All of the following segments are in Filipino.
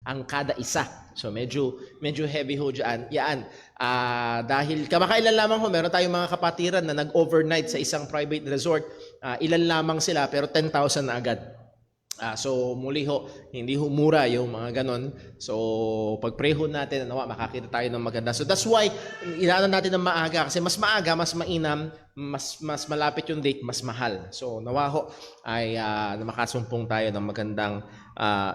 ang kada isa. So medyo heavy ho dyan. Yan. Dahil kamakailan lamang ho, meron tayong mga kapatiran na nag-overnight sa isang private resort. Ilan lamang sila pero 10,000 na agad. So muli ho, hindi ho mura yung mga ganon. So pag-pray ho natin, nawa makakita tayo ng maganda. So that's why inaano natin ng maaga kasi mas maaga, mas mainam, mas malapit yung date, mas mahal. So nawa ho ay makasumpong tayo ng magandang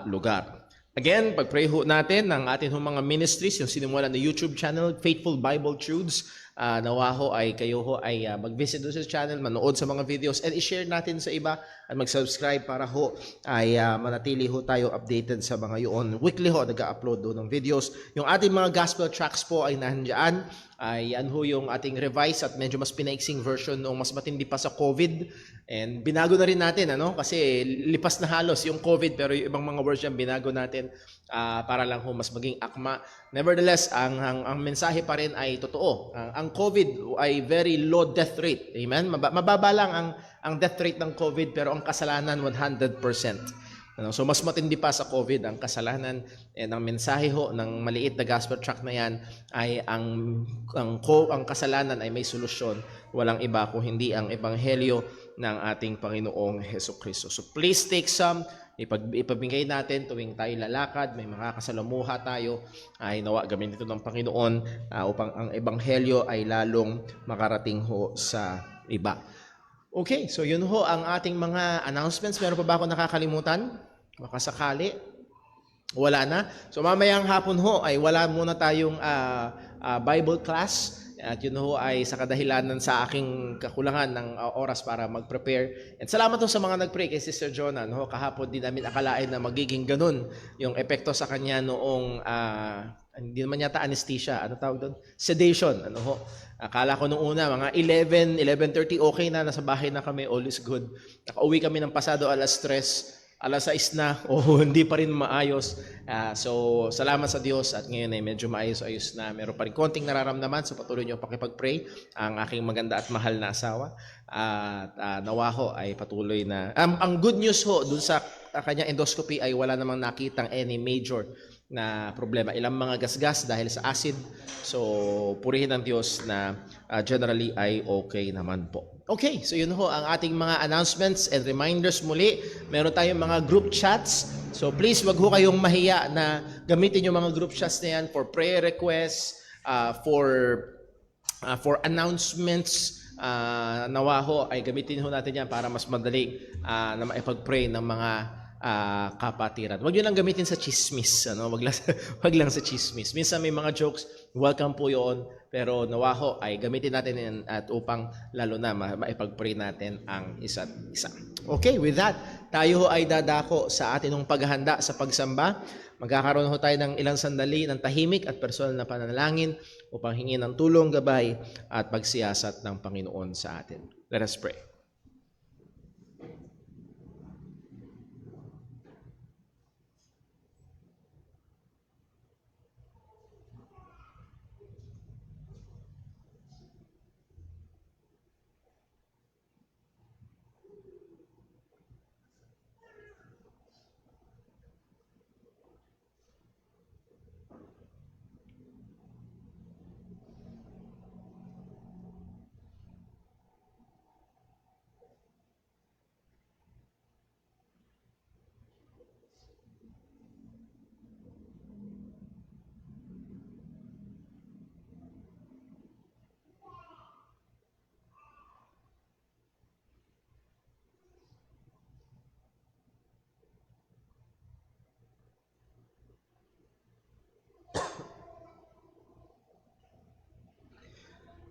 lugar. Again, pag-pray ho natin ng ating mga ministries, yung sinimulan na YouTube channel, Faithful Bible Truths. Nawa ho ay kayo ho ay mag-visit doon sa channel, manood sa mga videos, and i-share natin sa iba at mag-subscribe para ho ay manatili ho tayo updated sa mga yun. Weekly ho, nag-upload doon ng videos. Yung ating mga gospel tracks po ay nandiyan. Ay yan ho yung ating revised at medyo mas pinaiksing version nung mas matindi pa sa COVID. And binago na rin natin, kasi lipas na halos yung COVID, pero yung ibang mga words yan binago natin para lang ho mas maging akma. Nevertheless, ang mensahe pa rin ay totoo. Ang COVID ay very low death rate. Amen? Mababa lang ang death rate ng COVID, pero ang kasalanan 100%. So mas matindi pa sa COVID ang kasalanan, and ang mensahe ho ng maliit na gospel tract na yan ay ang kasalanan ay may solusyon. Walang iba kung hindi ang ebanghelyo ng ating Panginoong Hesukristo. So please take some, ipabigay natin tuwing tayo lalakad, may mga kasalamuha tayo, ay nawa gamitin ito ng Panginoon upang ang ebanghelyo ay lalong makarating ho sa iba. Okay, so yun ho ang ating mga announcements. Meron pa ba ako nakakalimutan? Baka sakali. Wala na. So mamayang hapon ho ay wala muna tayong Bible class. At yun ho ay sa kadahilanan sa aking kakulangan ng oras para mag-prepare. And salamat ho sa mga nag-pray kay Sister Jonah. Kahapon din namin akalain na magiging ganun yung epekto sa kanya noong hindi naman yata anesthesia. Ano tawag doon? Sedation. Akala ko nung una, mga 11:30, okay na, nasa bahay na kami, all is good. Nakauwi kami ng pasado alas 3, alas 6 na, hindi pa rin maayos. So, salamat sa Diyos at ngayon ay medyo maayos-ayos na. Meron pa rin konting nararamdaman, so patuloy niyo pakipag-pray ang aking maganda at mahal na asawa. At nawa ho ay patuloy na. Ang good news ho, dun sa kanyang endoscopy ay wala namang nakitang any major na problema. Ilang mga gasgas dahil sa acid. So, purihin ng Diyos na generally ay okay naman po. Okay, so yun ho ang ating mga announcements and reminders muli. Meron tayong mga group chats. So please, wag ho kayong mahiya na gamitin yung mga group chats na yan for prayer requests, for announcements. Nawa ho ay gamitin ho natin yan para mas madali na maipag-pray ng mga kapatiran. Huwag nyo lang gamitin sa chismis. Wag lang sa chismis. Minsan may mga jokes, welcome po yun. Pero nawa ho ay gamitin natin yan at upang lalo na maipag-pray natin ang isa't isa. Okay, with that, tayo ho ay dadako sa atinong paghahanda sa pagsamba. Magkakaroon ho tayo ng ilang sandali ng tahimik at personal na panalangin upang hingin ng tulong, gabay at pagsiyasat ng Panginoon sa atin. Let us pray.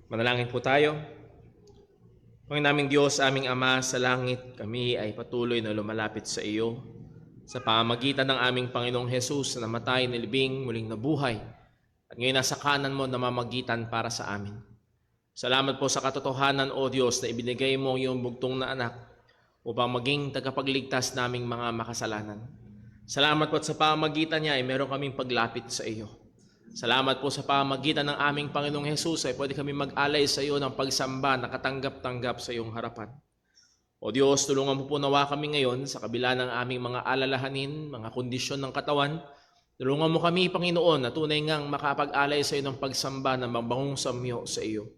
Manalangin po tayo. Panginoon naming Diyos, aming Ama sa langit, kami ay patuloy na lumalapit sa iyo sa pamamagitan ng aming Panginoong Hesus na namatay, nilibing, muling nabuhay at ngayon nasa kanan mo namamagitan para sa amin. Salamat po sa katotohanan, O Diyos, na ibinigay mo ang iyong bugtong na anak upang maging tagapagligtas naming mga makasalanan. Salamat po at sa pamamagitan niya ay meron kaming paglapit sa iyo. Salamat po sa pamamagitan ng aming Panginoong Hesus ay pwede kami mag-alay sa iyo ng pagsamba na katanggap-tanggap sa iyong harapan. O Diyos, tulungan mo po nawa kami ngayon sa kabila ng aming mga alalahanin, mga kondisyon ng katawan, Tulungan mo kami, Panginoon, na tunay ngang makapag-alay sa iyo ng pagsamba na mabangong samyo sa iyo.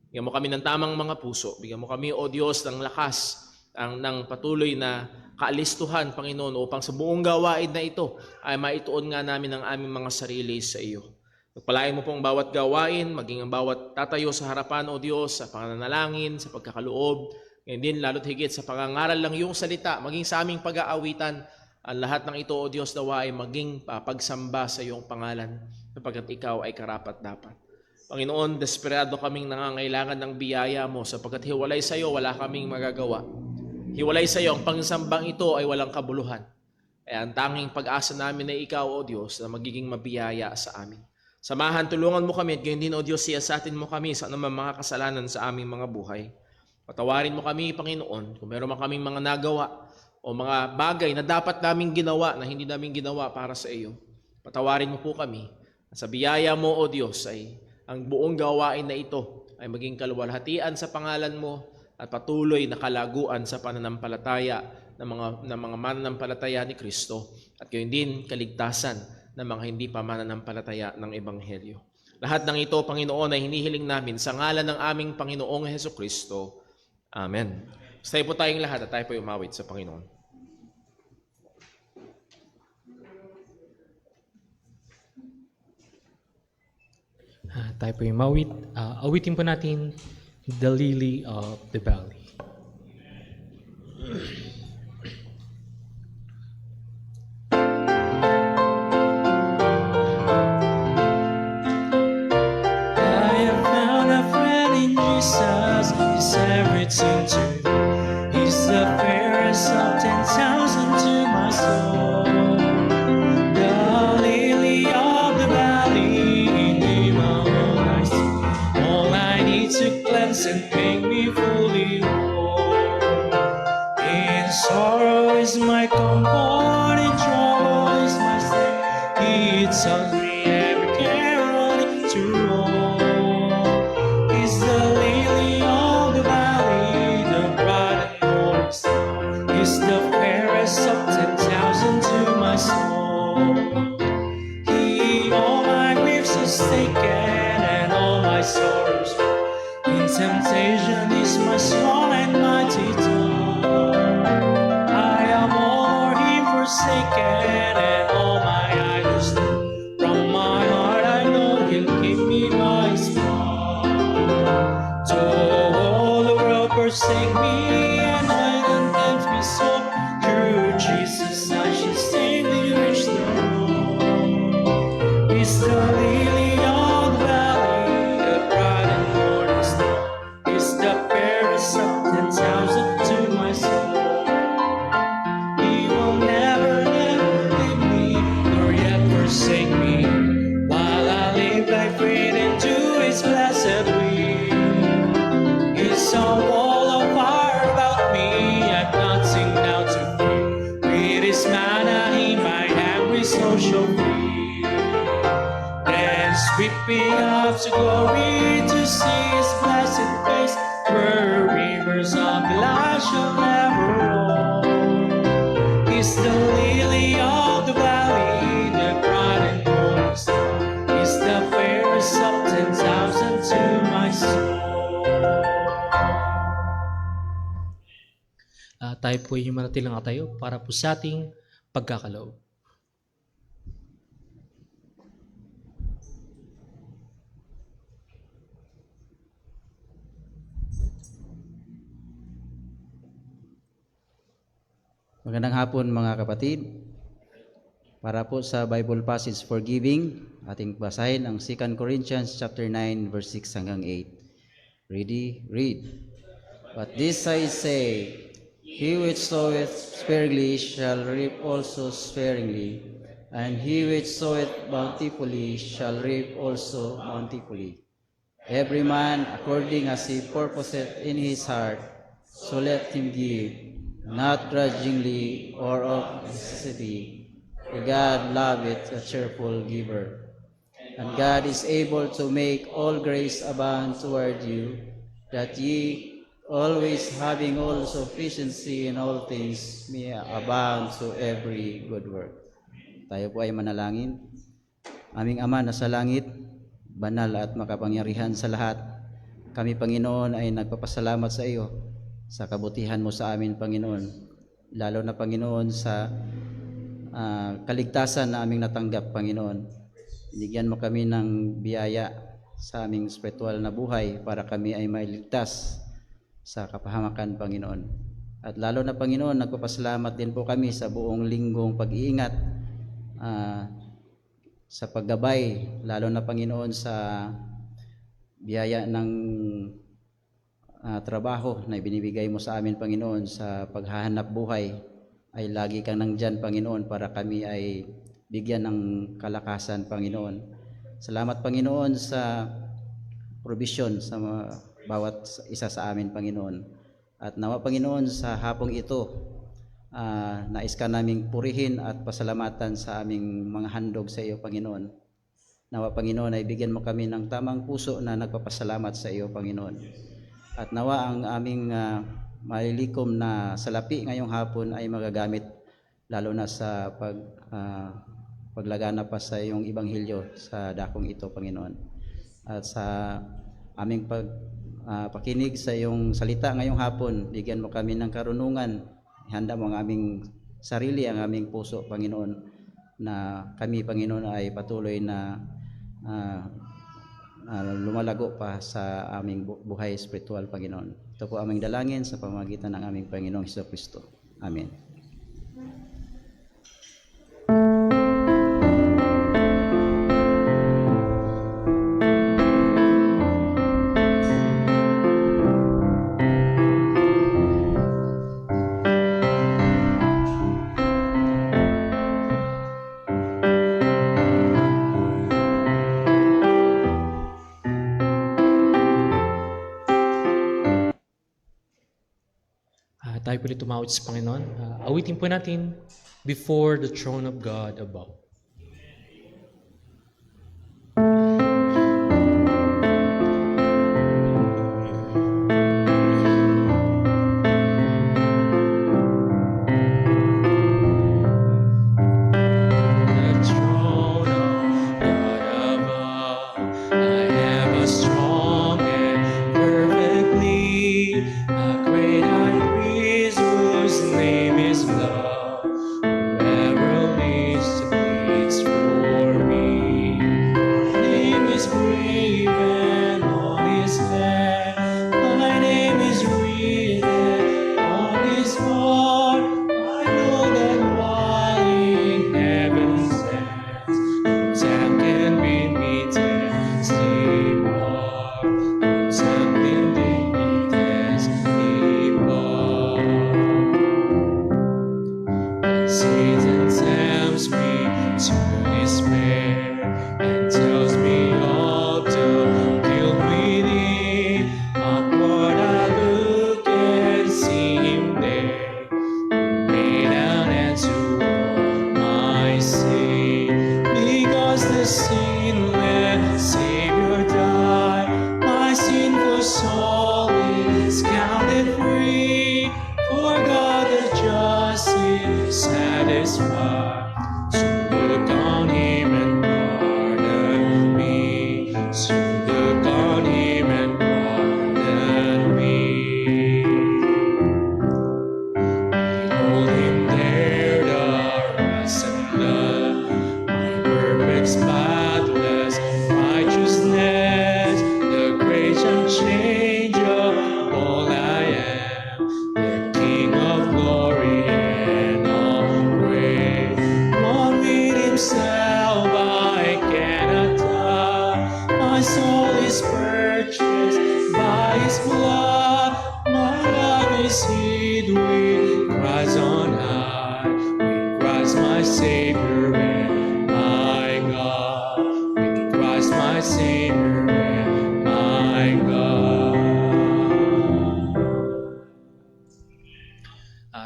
Bigyan mo kami ng tamang mga puso. Bigyan mo kami, O Diyos, ng lakas, ng patuloy na kaalistuhan, Panginoon, upang sa buong gawain na ito ay maituon nga namin ang aming mga sarili sa iyo. Pagpalain mo pong bawat gawain, maging ang bawat tatayo sa harapan, O Diyos, sa pananalangin, sa pagkakaloob, ngayon din lalo't higit sa pangangaral ng iyong salita, maging sa aming pag-aawitan, ang lahat ng ito, O Diyos, nawa ay maging pagsamba sa iyong pangalan, sapagkat ikaw ay karapat-dapat. Panginoon, desperado kaming nangangailangan ng biyaya mo, sapagkat hiwalay sa iyo, wala kaming magagawa. Hiwalay sa iyo, ang pangsambang ito ay walang kabuluhan. Kaya ang tanging pag-asa namin ay ikaw, O Diyos, na magiging mabiyaya sa amin. Samahan, tulungan mo kami at gayon din, O Diyos, siyasatin mo kami sa anumang mga kasalanan sa aming mga buhay. Patawarin mo kami, Panginoon, kung meron man kaming mga nagawa o mga bagay na dapat naming ginawa na hindi namin ginawa para sa iyo. Patawarin mo po kami. Sa biyaya mo, O Diyos, ay ang buong gawain na ito ay maging kaluwalhatian sa pangalan mo at patuloy na kalaguan sa pananampalataya ng mga mananampalataya ni Kristo at gayon din kaligtasan ng mga hindi pa mananampalataya ng Ebanghelyo. Lahat ng ito, Panginoon, ay hinihiling namin sa ngalan ng aming Panginoong Hesukristo. Amen. Tayo po tayong lahat at tayo po umawit sa Panginoon. Tayo po umawit. Awitin po natin The Lily of the Valley. Jesus is everything to me. He's the fairest of 10,000 to my soul. The lily of the valley, in him alone I see. All I need to cleanse and make me fully whole. In sorrow is my comfort, in trouble is my stay. He tells me every care I need to roll. He's the lily of the valley, the bright and morning star. He's the fairest of 10,000 to my soul. He all my griefs has taken and all my sorrows. In temptation is my small and mighty tool. I am all him forsaken and all my idols do. From my heart I know he'll keep me by his power. Though all the world forsake me and my condemns me so, through Jesus I shall safely reach the throne. He's the lily of the valley, the bright and morning star. He's the fairest of 10,000 to my soul. He will never, never leave me, nor yet forsake me, while I live by faith into his blessed will. It's a wall of fire about me, I've nothing now to fear. With his manna in my hand, we so shall free. Then sweep me up to glory to see his blessed face, where rivers of life shall never roll. He's the lily of the valley, the bright and morning star. He's the fairest of 10,000 to my soul. Tayo po yung manatilang tayo para po sa ating pagkakaloob. Magandang hapon mga kapatid. Para po sa Bible passage for giving, ating basahin ang 2 Corinthians chapter 9 verse 6 hanggang 8. Ready? Read. But this I say, he which soweth sparingly shall reap also sparingly, and he which soweth bountifully shall reap also bountifully. Every man according as he purposeth in his heart, so let him give, not grudgingly or of necessity, for God loveth a cheerful giver. And God is able to make all grace abound toward you, that ye, always having all sufficiency in all things, may abound to every good work. Tayo po ay manalangin. Aming Ama na sa langit, banal at makapangyarihan sa lahat, kami Panginoon ay nagpapasalamat sa iyo sa kabutihan mo sa amin, Panginoon. Lalo na Panginoon sa kaligtasan na aming natanggap, Panginoon. Binigyan mo kami ng biyaya sa aming spiritual na buhay para kami ay mailigtas sa kapahamakan, Panginoon. At lalo na Panginoon, nagpapasalamat din po kami sa buong linggong pag-iingat, sa paggabay, lalo na Panginoon sa biyaya ng trabaho na ibinibigay mo sa amin, Panginoon, sa paghahanap buhay, ay lagi kang nandyan, Panginoon, para kami ay bigyan ng kalakasan, Panginoon. Salamat, Panginoon, sa provision sa bawat isa sa amin, Panginoon. At nawa, Panginoon, sa hapong ito, nais ka naming purihin at pasalamatan sa aming mga handog sa iyo, Panginoon. Nawa, Panginoon, ay bigyan mo kami ng tamang puso na nagpapasalamat sa iyo, Panginoon. At nawa ang aming malilikom na salapi ngayong hapon ay magagamit lalo na sa paglagana pa sa iyong ibanghilyo sa dakong ito, Panginoon. At sa aming pakinig sa iyong salita ngayong hapon, bigyan mo kami ng karunungan. Ihanda mo ang aming sarili, ang aming puso, Panginoon, na kami, Panginoon, ay patuloy na lumalago pa sa aming buhay spiritual, Panginoon. Ito po aming dalangin sa pamamagitan ng aming Panginoong Jesucristo. Amen. Tayo po ulit tumawid sa Panginoon. Awitin po natin, Before the Throne of God Above.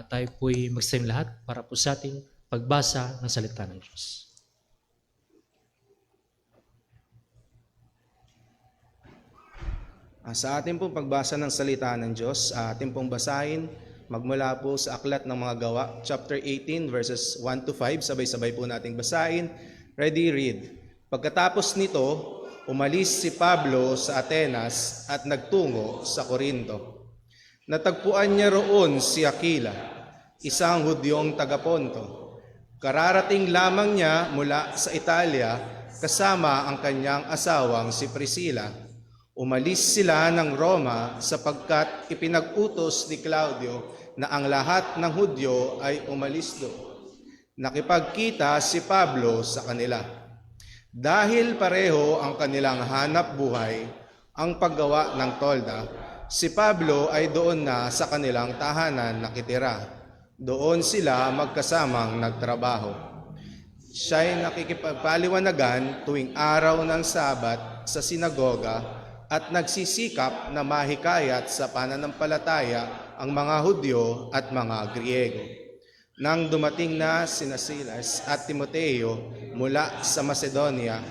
Tayo po'y magsayin lahat para po sa ating pagbasa ng salita ng Diyos. Sa ating pong pagbasa ng salita ng Diyos, ating pong basahin Magmula po sa Aklat ng Mga Gawa, chapter 18, verses 1 to 5. Sabay-sabay po nating basahin. Ready, read. Pagkatapos nito, umalis si Pablo sa Atenas at nagtungo sa Corinto. Natagpuan niya roon si Aquila, isang Hudyong taga-Ponto. Kararating lamang niya mula sa Italia kasama ang kanyang asawang si Priscilla. Umalis sila ng Roma sapagkat ipinag-utos ni Claudio na ang lahat ng Hudyo ay umalis doon. Nakipagkita si Pablo sa kanila. Dahil pareho ang kanilang hanap buhay, ang paggawa ng tolda, si Pablo ay doon na sa kanilang tahanan nakitira. Doon sila magkasamang nagtrabaho. Siya'y nakikipagpaliwanagan tuwing araw ng Sabat sa sinagoga at nagsisikap na mahikayat sa pananampalataya ang mga Hudyo at mga Griego. Nang dumating na sina Silas at Timoteo mula sa Macedonia,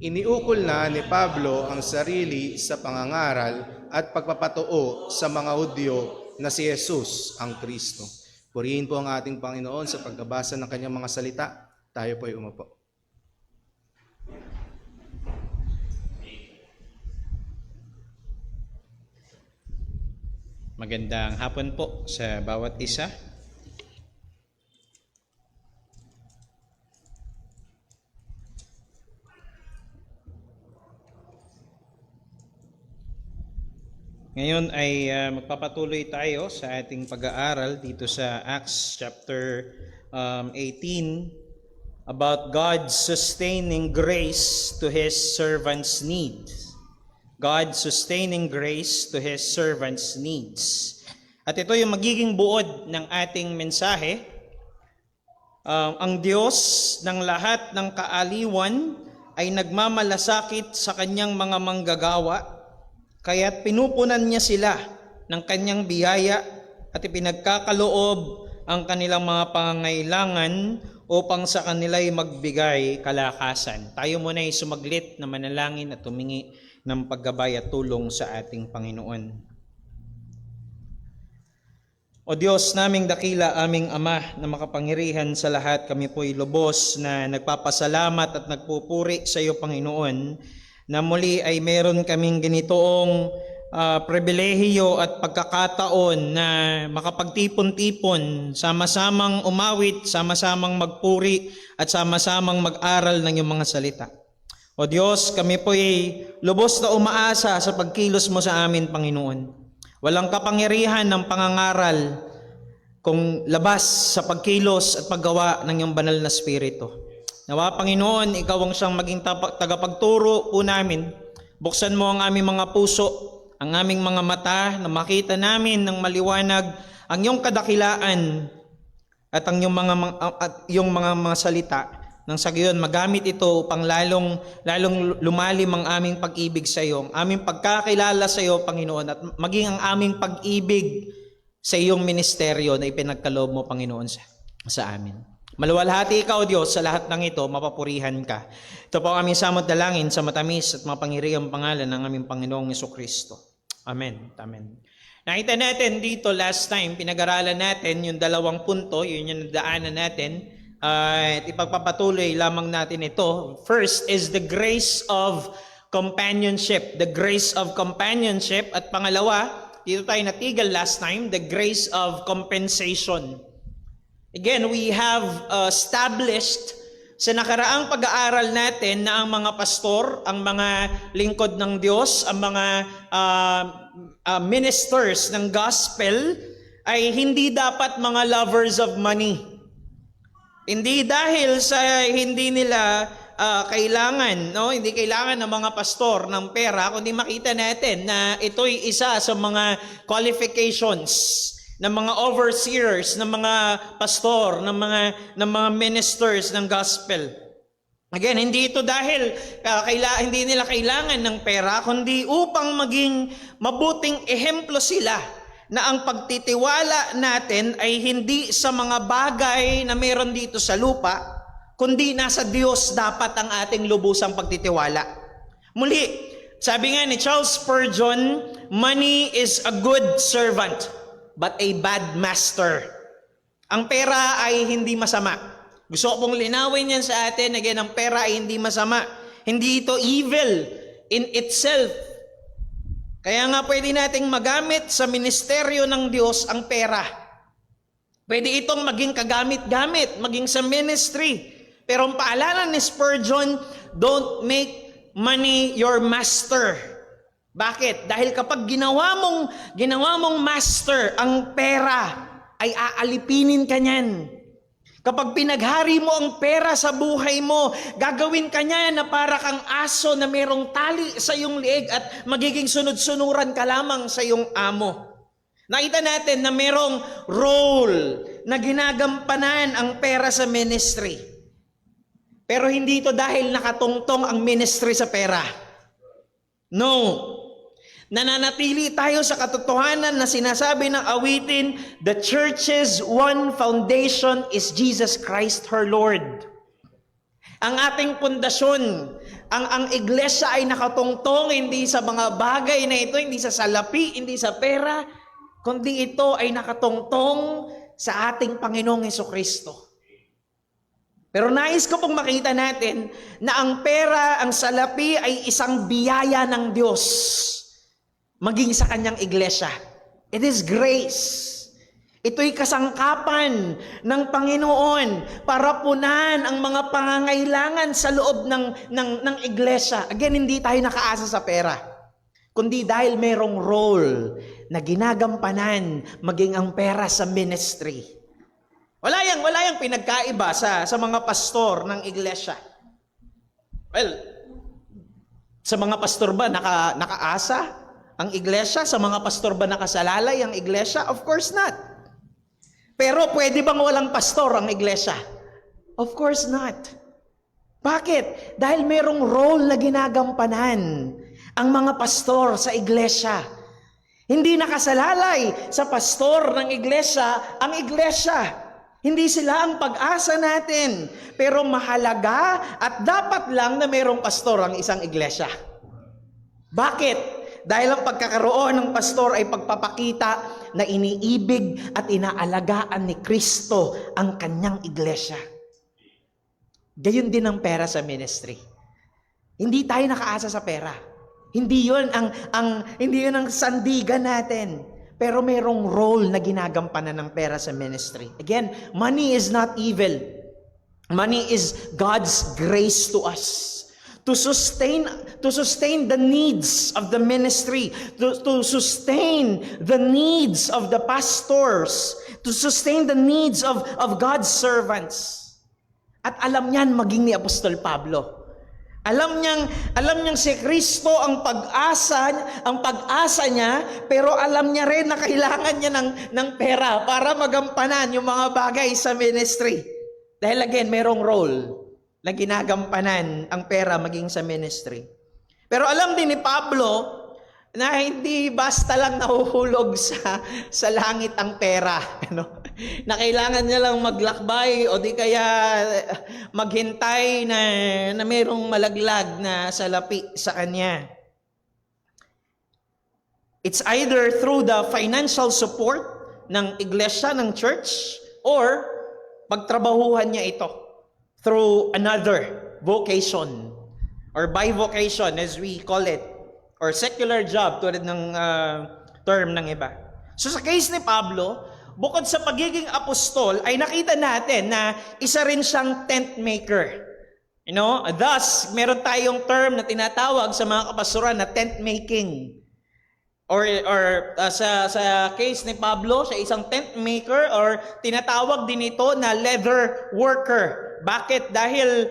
iniukol na ni Pablo ang sarili sa pangangaral at pagpapatuo sa mga Hudyo na si Jesus ang Kristo. Purihin po ang ating Panginoon sa pagkabasa ng kanyang mga salita. Tayo po ay umupo. Magandang hapon po sa bawat isa. Ngayon ay magpapatuloy tayo sa ating pag-aaral dito sa Acts chapter 18 about God's sustaining grace to His servants' needs. God's sustaining grace to His servants' needs. At ito yung magiging buod ng ating mensahe. Ang Diyos ng lahat ng kaaliwan ay nagmamalasakit sa kanyang mga manggagawa, kaya't pinupunan niya sila ng kanyang biyaya at ipinagkakaloob ang kanilang mga pangangailangan upang sa kanila'y magbigay kalakasan. Tayo muna ay sumaglit na manalangin at tumingi ng paggabay at tulong sa ating Panginoon. O Diyos naming dakila, aming Ama na makapangyarihan sa lahat, kami po'y lubos na nagpapasalamat at nagpupuri sa iyo, Panginoon, na muli ay meron kaming ganitoong pribilehiyo at pagkakataon na makapagtipon-tipon, sama-samang umawit, sama-samang magpuri at sama-samang mag-aral ng iyong mga salita. O Diyos, kami po'y lubos na umaasa sa pagkilos mo sa amin, Panginoon. Walang kapangyarihan ng pangangaral kung labas sa pagkilos at paggawa ng iyong banal na Espiritu. Nawa, Panginoon, ikaw ang siyang maging tagapagturo po namin. Buksan mo ang aming mga puso, ang aming mga mata, na makita namin ng maliwanag ang iyong kadakilaan at ang iyong mga salita. Nang sa gayon, magamit ito upang lalong lumalim ang aming pag-ibig sa iyo, ang aming pagkakilala sa iyo, Panginoon, at maging ang aming pag-ibig sa iyong ministeryo na ipinagkaloob mo, Panginoon, sa amin. Maluwalhati ikaw, Diyos, sa lahat ng ito, mapapurihan ka. Ito po ang aming samot dalangin sa matamis at mapangyarihang pangalan ng aming Panginoong Jesucristo. Amen. Amen. Nakita natin dito last time, pinag-aralan natin yung 2 punto, yun yung nadaanan natin. At ipagpapatuloy lamang natin ito. First is the grace of companionship. The grace of companionship. At pangalawa, dito tayo natigil last time, the grace of compensation. Again, we have established sa nakaraang pag-aaral natin na ang mga pastor, ang mga lingkod ng Diyos, ang mga ministers ng gospel ay hindi dapat mga lovers of money. Hindi dahil sa hindi nila kailangan, no? Hindi kailangan ng mga pastor ng pera, kundi makita natin na ito'y isa sa mga qualifications ng mga overseers, ng mga pastor, ng mga ministers ng gospel. Again, hindi ito dahil hindi nila kailangan ng pera, kundi upang maging mabuting ehemplo sila na ang pagtitiwala natin ay hindi sa mga bagay na meron dito sa lupa, kundi nasa Diyos dapat ang ating lubusang pagtitiwala. Muli, sabi nga ni Charles Spurgeon, money is a good servant. but a bad master. Ang pera ay hindi masama. Gusto ko pong linawin yan sa atin. Again, ang pera ay hindi masama. Hindi ito evil in itself. Kaya nga pwede nating magamit sa ministeryo ng Diyos ang pera. Pwede itong maging kagamit-gamit, maging sa ministry. Pero ang paalala ni Spurgeon, don't make money your master. Bakit? Dahil kapag ginawa mong master ang pera, ay aalipinin ka niyan. Kapag pinaghari mo ang pera sa buhay mo, gagawin ka niya na para kang aso na merong tali sa iyong liig at magiging sunod-sunuran ka lamang sa iyong amo. Nakita natin na merong role na ginagampanan ang pera sa ministry. Pero hindi ito dahil nakatungtong ang ministry sa pera. No. Nananatili tayo sa katotohanan na sinasabi ng awitin, the church's one foundation is Jesus Christ her Lord. Ang ating pundasyon, ang iglesia ay nakatungtong hindi sa mga bagay na ito, hindi sa salapi, hindi sa pera, kundi ito ay nakatungtong sa ating Panginoong Hesukristo. Pero nais ko pong makita natin na ang pera, ang salapi ay isang biyaya ng Diyos maging sa kanyang iglesia. It is grace. Ito'y kasangkapan ng Panginoon para punan ang mga pangangailangan sa loob ng iglesia. Again, hindi tayo nakaasa sa pera, kundi dahil merong role na ginagampanan maging ang pera sa ministry. Wala yang pinagkaiba sa mga pastor ng iglesia. Well, sa mga pastor ba nakaasa ang iglesia? Sa mga pastor ba nakasalalay ang iglesia? Of course not. Pero pwede bang walang pastor ang iglesia? Of course not. Bakit? Dahil merong role na ginagampanan ang mga pastor sa iglesia. Hindi nakasalalay sa pastor ng iglesia ang iglesia. Hindi sila ang pag-asa natin. Pero mahalaga at dapat lang na merong pastor ang isang iglesia. Bakit? Dahil ang pagkakaroon ng pastor ay pagpapakita na iniibig at inaalagaan ni Kristo ang kanyang iglesia. Gayon din ang pera sa ministry. Hindi tayo nakaasa sa pera. Hindi 'yon ang sandigan natin. Pero mayroong role na ginagampanan ng pera sa ministry. Again, money is not evil. Money is God's grace to us. To sustain the needs of the ministry, to sustain the needs of the pastors, to sustain the needs of God's servants. At alam niyan maging ni Apostol Pablo. Alam niyang si Kristo ang pag-asa niya, pero alam niya rin na kailangan niya ng pera para magampanan yung mga bagay sa ministry. Dahil again, merong role na ginagampanan ang pera maging sa ministry. Pero alam din ni Pablo na hindi basta lang nahuhulog sa langit ang pera. Na kailangan niya lang maglakbay o di kaya maghintay na mayroong malaglag na salapi sa kanya. It's either through the financial support ng iglesia, ng church, or pagtrabahuhan niya ito through another vocation or bivocation as we call it, or secular job tulad ng term ng iba. So sa case ni Pablo, bukod sa pagiging apostol, ay nakita natin na isa rin siyang tent maker. Thus, meron tayong term na tinatawag sa mga kapastoran na tent making. Or sa case ni Pablo, siya isang tent maker, or tinatawag din ito na leather worker. Bakit? Dahil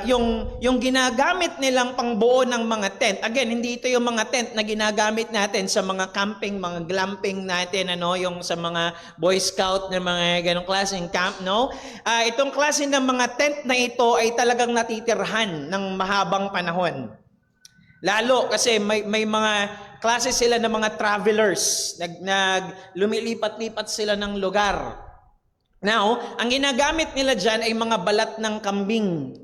yung ginagamit nilang pangbuo ng mga tent, again, hindi ito yung mga tent na ginagamit natin sa mga camping, mga glamping natin, yung sa mga Boy Scout na mga ganong klaseng camp, no? Itong klase ng mga tent na ito ay talagang natitirhan ng mahabang panahon. Lalo kasi may mga klase sila ng mga travelers, lumilipat-lipat sila ng lugar. Now, ang ginagamit nila dyan ay mga balat ng kambing.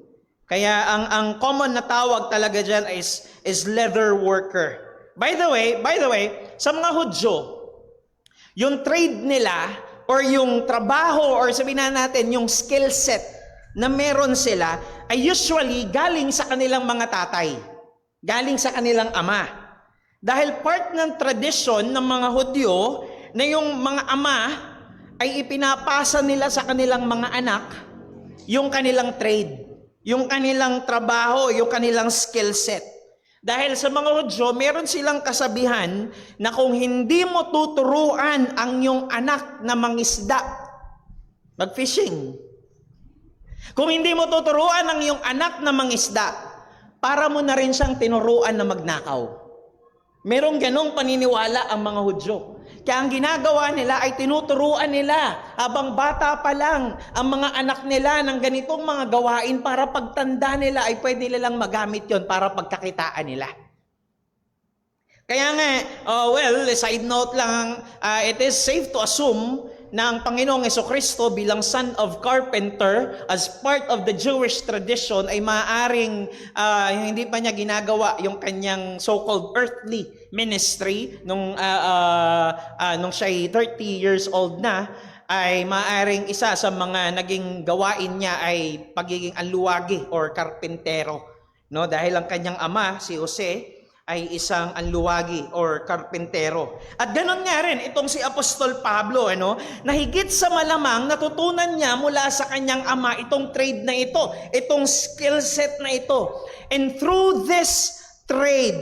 Kaya ang common na tawag talaga dyan is leather worker. By the way, sa mga Hudyo, yung trade nila or yung trabaho or sabihin na natin yung skill set na meron sila ay usually galing sa kanilang mga tatay, galing sa kanilang ama. Dahil part ng tradisyon ng mga Hudyo na yung mga ama ay ipinapasa nila sa kanilang mga anak yung kanilang trade, yung kanilang trabaho, yung kanilang skill set. Dahil sa mga Hudyo, meron silang kasabihan na kung hindi mo tuturuan ang iyong anak na mangisda, mag-fishing. Kung hindi mo tuturuan ang iyong anak na mangisda, para mo na rin siyang tinuruan na magnakaw. Merong ganong paniniwala ang mga Hudyo. Kaya ang ginagawa nila ay tinuturuan nila habang bata pa lang ang mga anak nila ng ganitong mga gawain para pagtanda nila ay pwede nilang magamit yon para pagkakitaan nila. Kaya nga, side note lang, it is safe to assume na ang Panginoong Jesucristo bilang son of carpenter as part of the Jewish tradition ay maaaring hindi pa niya ginagawa yung kanyang so-called earthly ministry nung siya'y 30 years old na, ay maaaring isa sa mga naging gawain niya ay pagiging anluwagi or karpentero, no? Dahil ang kanyang ama si Jose ay isang anluwagi or karpentero. At ganon nga rin itong si Apostol Pablo, na higit sa malamang natutunan niya mula sa kanyang ama itong trade na ito, itong skill set na ito. And through this trade,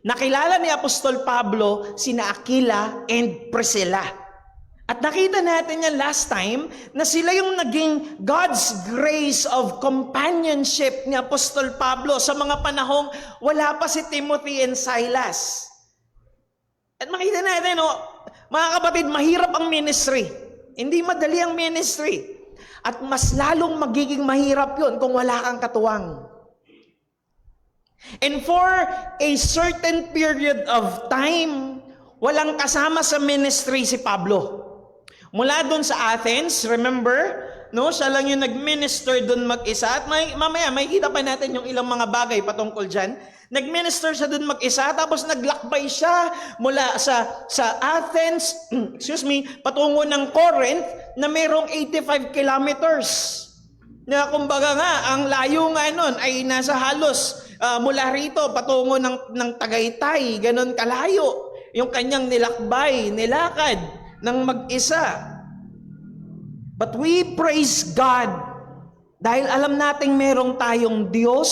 nakilala ni Apostol Pablo sina Aquila and Priscilla. At nakita natin yan last time na sila yung naging God's grace of companionship ni Apostol Pablo sa mga panahong wala pa si Timothy and Silas. At makita natin, mga kapatid, mahirap ang ministry. Hindi madali ang ministry. At mas lalong magiging mahirap yun kung wala kang katuwang. And for a certain period of time, walang kasama sa ministry si Pablo. Mula doon sa Athens, remember, siya lang yung nag-minister doon mag-isa. At mamaya, makikita pa natin yung ilang mga bagay patungkol dyan. Nag-minister siya doon mag-isa, tapos naglakbay siya mula sa Athens, patungo ng Corinth, na mayroong 85 kilometers. Na kumbaga nga, ang layo nga nun ay nasa halos mula rito patungo ng Tagaytay, ganon kalayo. Yung kanyang nilakbay, nilakad ng mag-isa. But we praise God dahil alam nating merong tayong Diyos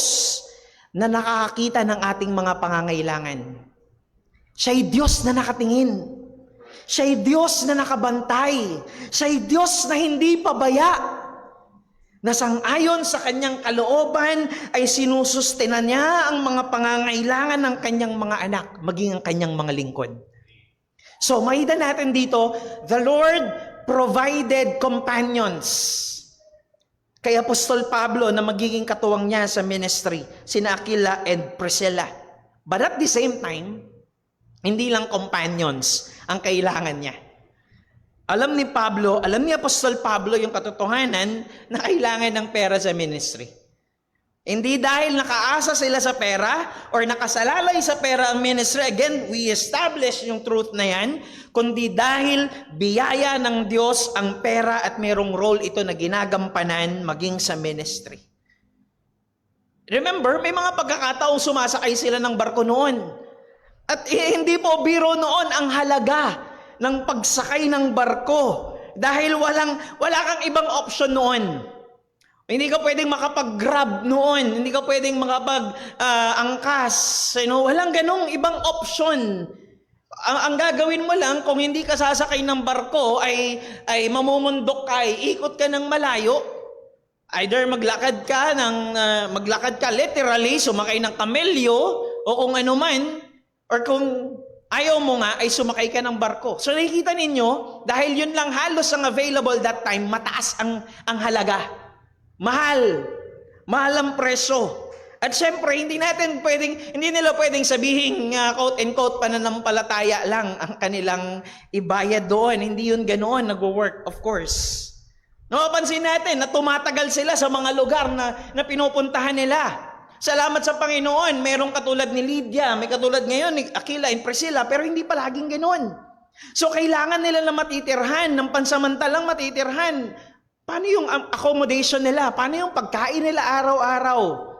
na nakakakita ng ating mga pangangailangan. Siya'y Diyos na nakatingin. Siya'y Diyos na nakabantay. Siya'y Diyos na hindi pabaya. Na sang-ayon sa kanyang kalooban ay sinusustena niya ang mga pangangailangan ng kanyang mga anak, maging ang kanyang mga lingkod. So, makita natin dito, the Lord provided companions kay Apostol Pablo na magiging katuwang niya sa ministry, sina Aquila and Priscilla. But at the same time, hindi lang companions ang kailangan niya. Alam ni Apostol Pablo yung katotohanan na kailangan ng pera sa ministry. Hindi dahil nakaasa sila sa pera or nakasalalay sa pera ang ministry. Again, we establish yung truth na yan. Kundi dahil biyaya ng Diyos ang pera at merong role ito na ginagampanan maging sa ministry. Remember, may mga pagkakataong sumasakay sila ng barko noon. At hindi po biro noon ang halaga ng pagsakay ng barko. Dahil wala kang ibang option noon. Hindi ka pwedeng makapag-grab noon. Hindi ka pwedeng makapag-angkas. Walang ganong ibang option. Ang gagawin mo lang, kung hindi ka sasakay ng barko, ay mamumundok ka, ikot ka ng malayo. Either maglakad ka literally, sumakay ng kamelyo, o kung ano man, or kung ayaw mo nga, ay sumakay ka ng barko. So nakikita ninyo, dahil yun lang halos ang available that time, mataas ang halaga. Mahal ang presyo. At syempre, hindi nila pwedeng sabihin, quote and quote, pananampalataya lang ang kanilang ibayad doon. Hindi yun ganoon nag-work, of course. Napapansin natin na tumatagal sila sa mga lugar na pinupuntahan nila. Salamat sa Panginoon, merong katulad ni Lydia, may katulad ngayon ni Aquila and Priscilla, pero hindi palaging ganoon. So kailangan nila na matitirhan, ng pansamantalang matitirhan. Paano yung accommodation nila? Paano yung pagkain nila araw-araw?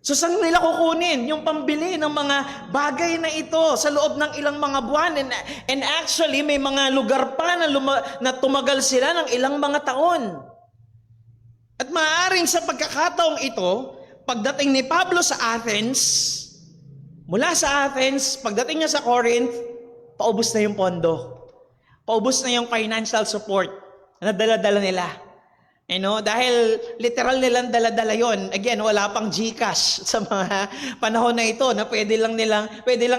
So saan nila kukunin yung pambili ng mga bagay na ito sa loob ng ilang mga buwan? And actually, may mga lugar pa na tumagal sila ng ilang mga taon. At maaaring sa pagkakataong ito, pagdating ni Pablo sa Athens, mula sa Athens, pagdating niya sa Corinth, paubos na yung pondo. Paubos na yung financial support na dala-dala nila. Dahil literal nilang dala-dala yon. Again, wala pang GCash sa mga panahon na ito na pwede lang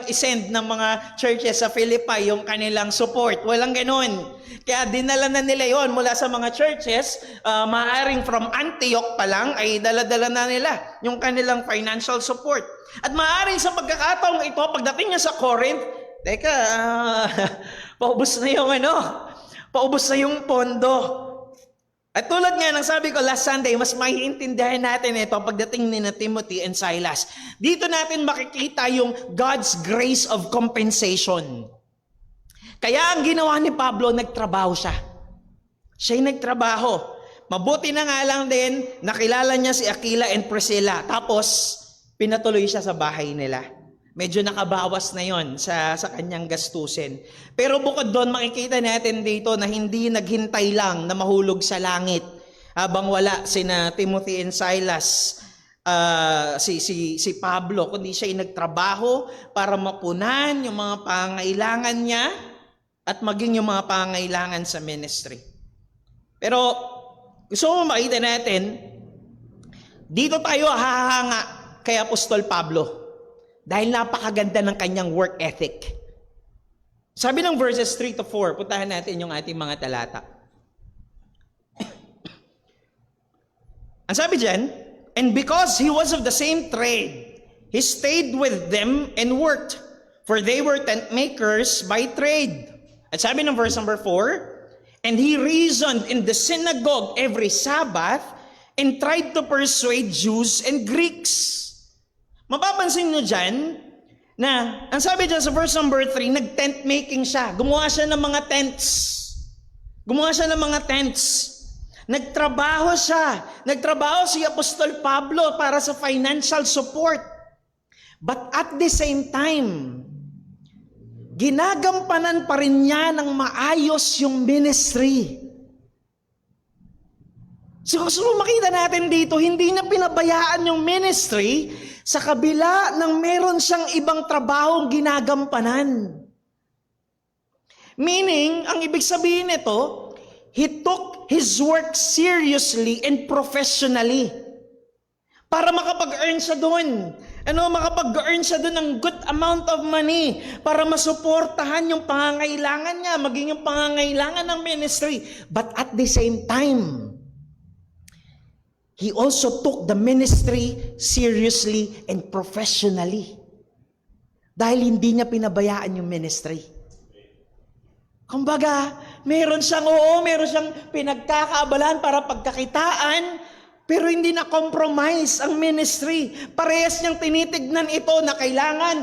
isend ng mga churches sa Philippi yung kanilang support. Walang ganon. Kaya dinala na nila yon mula sa mga churches, maaaring from Antioch pa lang ay dala-dala na nila yung kanilang financial support. At maaaring sa pagkakataong ito, pagdating niya sa Corinth, paubos na yung pondo. At tulad nga ng sabi ko last Sunday, mas maiintindihan natin ito pagdating ni na Timothy and Silas. Dito natin makikita yung God's grace of compensation. Kaya ang ginawa ni Pablo, nagtrabaho siya. Siya'y nagtrabaho. Mabuti na nga lang din, nakilala niya si Aquila and Priscilla. Tapos, pinatuloy siya sa bahay nila. Medyo nakabawas na yon sa kanyang gastusin. Pero bukod doon, makikita natin dito na hindi naghintay lang na mahulog sa langit habang wala sina Timothy and Silas, si Pablo, kundi siya ay nagtrabaho para mapunan yung mga pangailangan niya at maging yung mga pangailangan sa ministry. Pero gusto mo makita natin, dito tayo hahanga kay Apostol Pablo. Dahil napakaganda ng kanyang work ethic. Sabi ng verses 3 to 4, puntahan natin yung ating mga talata. Ang sabi dyan, and because he was of the same trade, he stayed with them and worked, for they were tent makers by trade. At sabi ng verse number 4, and he reasoned in the synagogue every Sabbath and tried to persuade Jews and Greeks. Mapapansin nyo dyan na, ang sabi dyan sa verse number 3, nag-tent making siya. Gumawa siya ng mga tents. Nagtrabaho siya. Nagtrabaho si Apostol Pablo para sa financial support. But at the same time, ginagampanan pa rin niya ng maayos yung ministry. So gusto mo makita natin dito, hindi niya pinabayaan yung ministry sa kabila ng meron siyang ibang trabahong ginagampanan. Meaning, ang ibig sabihin nito, he took his work seriously and professionally. Para makapag-earn siya doon. Makapag-earn siya doon ng good amount of money para masuportahan yung pangangailangan niya, maging yung pangangailangan ng ministry. But at the same time, he also took the ministry seriously and professionally. Dahil hindi niya pinabayaan yung ministry. Kumbaga, meron siyang pinagkakaabalahan para pagkakitaan, pero hindi na compromise ang ministry. Parehas niyang tinitignan ito na kailangan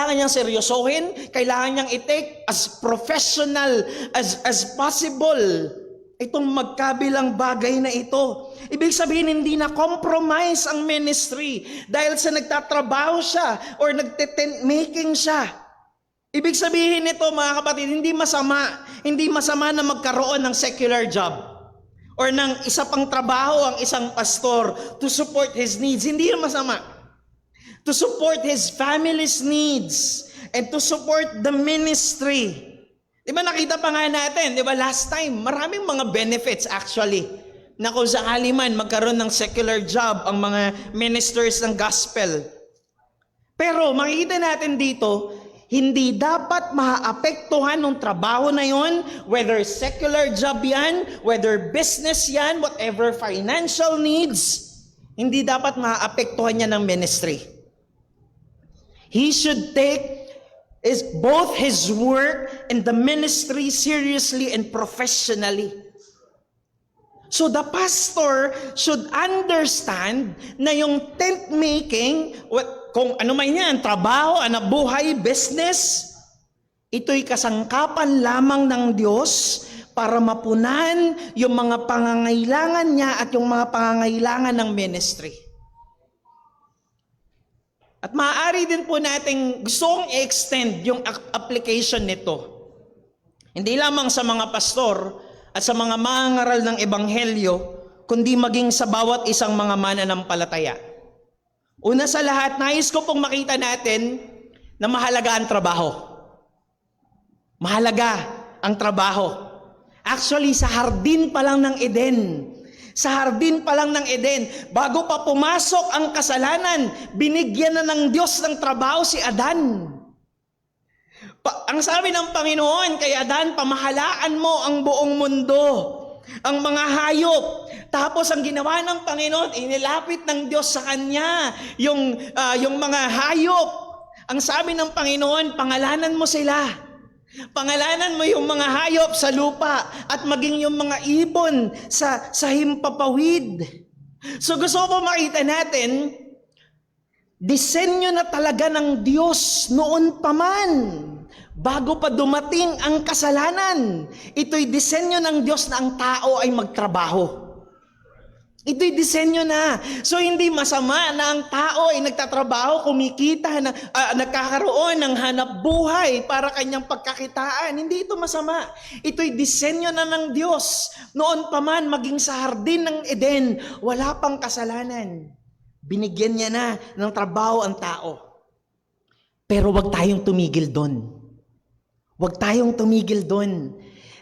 niyang seryosohin, kailangan niyang i-take as professional as possible itong magkabilang bagay na ito. Ibig sabihin, hindi na compromise ang ministry dahil sa nagtatrabaho siya or nagte-tent making siya. Ibig sabihin nito, mga kapatid, hindi masama na magkaroon ng secular job or ng isa pang trabaho ang isang pastor to support his needs. Hindi masama. To support his family's needs and to support the ministry. Diba nakita pa nga natin, diba last time, maraming mga benefits actually na kung sakali man magkaroon ng secular job ang mga ministers ng gospel. Pero makikita natin dito, hindi dapat maaapektuhan ng trabaho na yon, whether secular job yan, whether business yan, whatever financial needs, hindi dapat maaapektuhan niya ng ministry. He should take both his work and the ministry seriously and professionally. So the pastor should understand na yung tent making, kung ano man yan, trabaho, buhay, business, Ito'y kasangkapan lamang ng Diyos para mapunan yung mga pangangailangan niya at yung mga pangangailangan ng ministry. At maaari din po nating gusto kong i-extend yung application nito. Hindi lamang sa mga pastor at sa mga mangangaral ng ebanghelyo, kundi maging sa bawat isang mga mananampalataya. Una sa lahat, nais ko pong makita natin na mahalaga ang trabaho. Mahalaga ang trabaho. Actually, sa hardin pa lang ng Eden, bago pa pumasok ang kasalanan, binigyan na ng Diyos ng trabaho si Adan. Ang sabi ng Panginoon kay Adan, pamahalaan mo ang buong mundo, ang mga hayop. Tapos ang ginawa ng Panginoon, inilapit ng Diyos sa kanya yung mga hayop. Ang sabi ng Panginoon, pangalanan mo sila. Pangalanan mo yung mga hayop sa lupa at maging yung mga ibon sa himpapawid. So gusto ko makita natin, disenyo na talaga ng Diyos noon pa man, bago pa dumating ang kasalanan. Ito'y disenyo ng Diyos na ang tao ay magtrabaho. Ito'y disenyo na. So hindi masama na ang tao ay nagtatrabaho, kumikita, nagkakaroon ng hanap buhay para kanyang pagkakitaan. Hindi ito masama. Ito'y disenyo na ng Diyos. Noon pa man, maging sa hardin ng Eden, wala pang kasalanan. Binigyan niya na ng trabaho ang tao. Pero wag tayong tumigil doon. Wag tayong tumigil doon.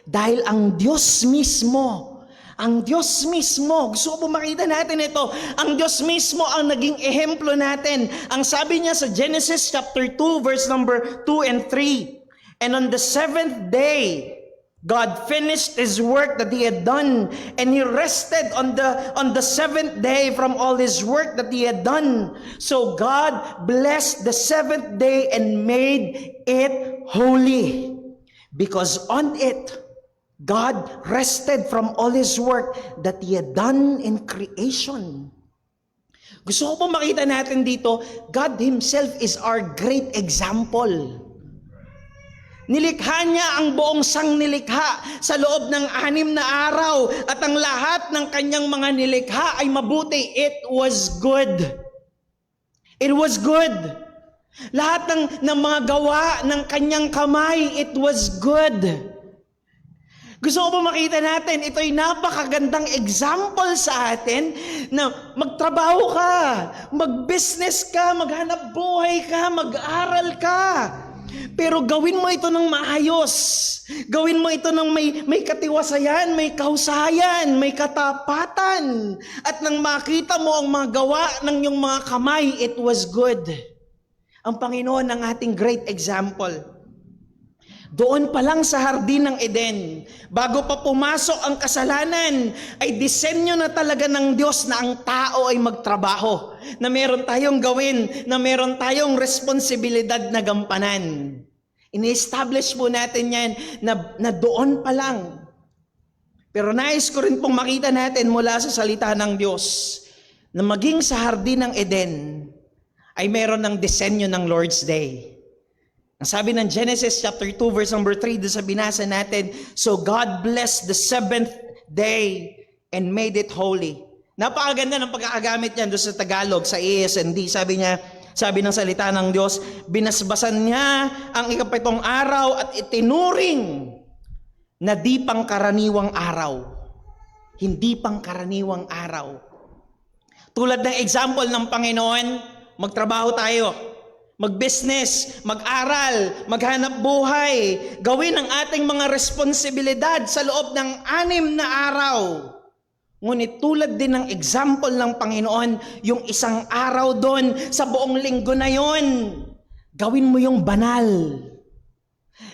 Dahil ang Diyos mismo, gusto ko makita natin ito, ang Diyos mismo ang naging ehemplo natin. Ang sabi niya sa Genesis chapter 2, verse number 2 and 3, and on the seventh day, God finished His work that He had done, and He rested on the seventh day from all His work that He had done. So God blessed the seventh day and made it holy, because on it, God rested from all His work that He had done in creation. Gusto ko po makita natin dito, God Himself is our great example. Nilikha niya ang buong sangnilikha sa loob ng 6 na araw at ang lahat ng kanyang mga nilikha ay mabuti. It was good. It was good. Lahat ng mga gawa ng kanyang kamay, it was good. Gusto ko po makita natin, ito'y napakagandang example sa atin na magtrabaho ka, mag-business ka, maghanap buhay ka, mag-aral ka. Pero gawin mo ito ng maayos. Gawin mo ito ng may katiwasayan, may kahusayan, may katapatan. At nang makita mo ang mga gawa ng iyong mga kamay, it was good. Ang Panginoon ang ating great example. Doon pa lang sa hardin ng Eden, bago pa pumasok ang kasalanan, ay disenyo na talaga ng Diyos na ang tao ay magtrabaho, na meron tayong gawin, na meron tayong responsibilidad na gampanan. Ini-establish po natin yan na doon pa lang. Pero nais ko rin pong makita natin mula sa salita ng Diyos na maging sa hardin ng Eden ay meron ng disenyo ng Lord's Day. Ang sabi ng Genesis chapter 2 verse number 3 doon sa binasa natin, so God blessed the seventh day and made it holy. Napakaganda ng pagkakagamit niyan doon sa Tagalog, sa ESND. Sabi ng salita ng Diyos, binasbasan niya ang 7th araw at itinuring na di pangkaraniwang araw. Hindi pangkaraniwang araw. Tulad ng example ng Panginoon, magtrabaho tayo. Mag-business, mag-aral, maghanap buhay, gawin ang ating mga responsibilidad sa loob ng 6 na araw. Ngunit tulad din ng example ng Panginoon, yung isang araw doon sa buong linggo na yon, gawin mo yung banal.